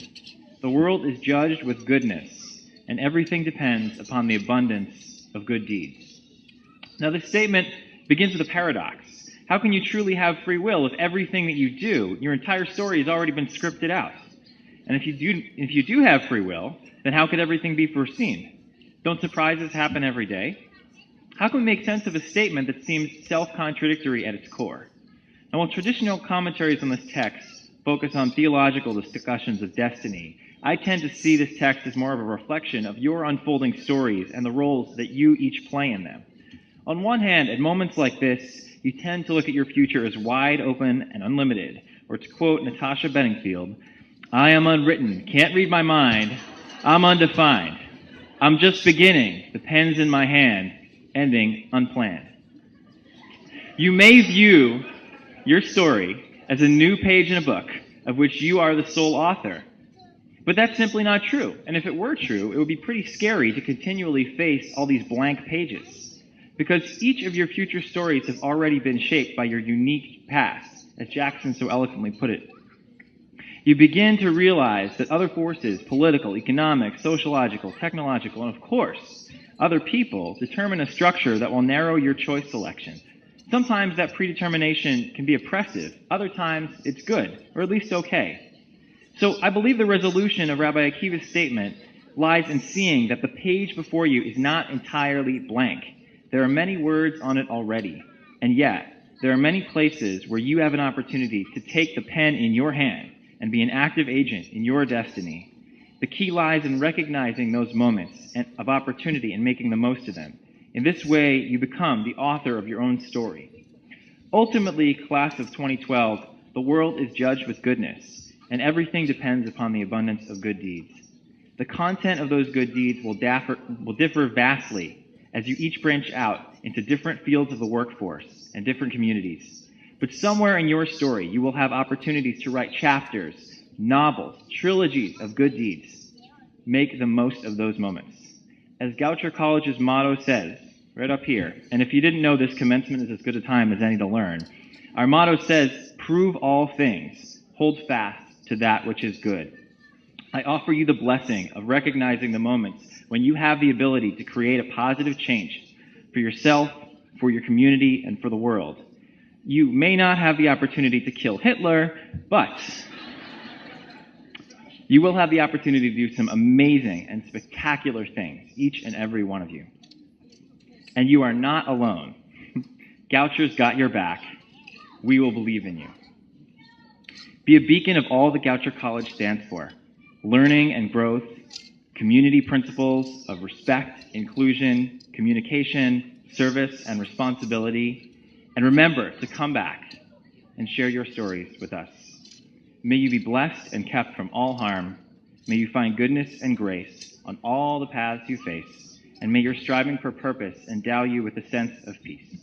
The world is judged with goodness, and everything depends upon the abundance of good deeds. Now, this statement begins with a paradox. How can you truly have free will if everything that you do, your entire story, has already been scripted out? And if you do have free will, then how could everything be foreseen? Don't surprises happen every day? How can we make sense of a statement that seems self-contradictory at its core? And while traditional commentaries on this text focus on theological discussions of destiny, I tend to see this text as more of a reflection of your unfolding stories and the roles that you each play in them. On one hand, at moments like this, you tend to look at your future as wide open and unlimited, or to quote Natasha Bedingfield, "I am unwritten, can't read my mind, I'm undefined. I'm just beginning, the pen's in my hand, ending unplanned." You may view your story as a new page in a book of which you are the sole author. But that's simply not true. And if it were true, it would be pretty scary to continually face all these blank pages. Because each of your future stories have already been shaped by your unique past, as Jackson so eloquently put it. You begin to realize that other forces, political, economic, sociological, technological, and of course, other people, determine a structure that will narrow your choice selection. Sometimes that predetermination can be oppressive. Other times it's good, or at least okay. So I believe the resolution of Rabbi Akiva's statement lies in seeing that the page before you is not entirely blank. There are many words on it already, and yet there are many places where you have an opportunity to take the pen in your hand and be an active agent in your destiny. The key lies in recognizing those moments of opportunity and making the most of them. In this way, you become the author of your own story. Ultimately, class of 2012, the world is judged with goodness, and everything depends upon the abundance of good deeds. The content of those good deeds will differ vastly as you each branch out into different fields of the workforce and different communities. But somewhere in your story, you will have opportunities to write chapters, novels, trilogies of good deeds. Make the most of those moments. As Goucher College's motto says, right up here, and if you didn't know this, commencement is as good a time as any to learn. Our motto says, prove all things, hold fast to that which is good. I offer you the blessing of recognizing the moments when you have the ability to create a positive change for yourself, for your community, and for the world. You may not have the opportunity to kill Hitler, but you will have the opportunity to do some amazing and spectacular things, each and every one of you. And you are not alone. Goucher's got your back. We will believe in you. Be a beacon of all that Goucher College stands for: learning and growth, community principles of respect, inclusion, communication, service, and responsibility. And remember to come back and share your stories with us. May you be blessed and kept from all harm. May you find goodness and grace on all the paths you face. And may your striving for purpose endow you with a sense of peace.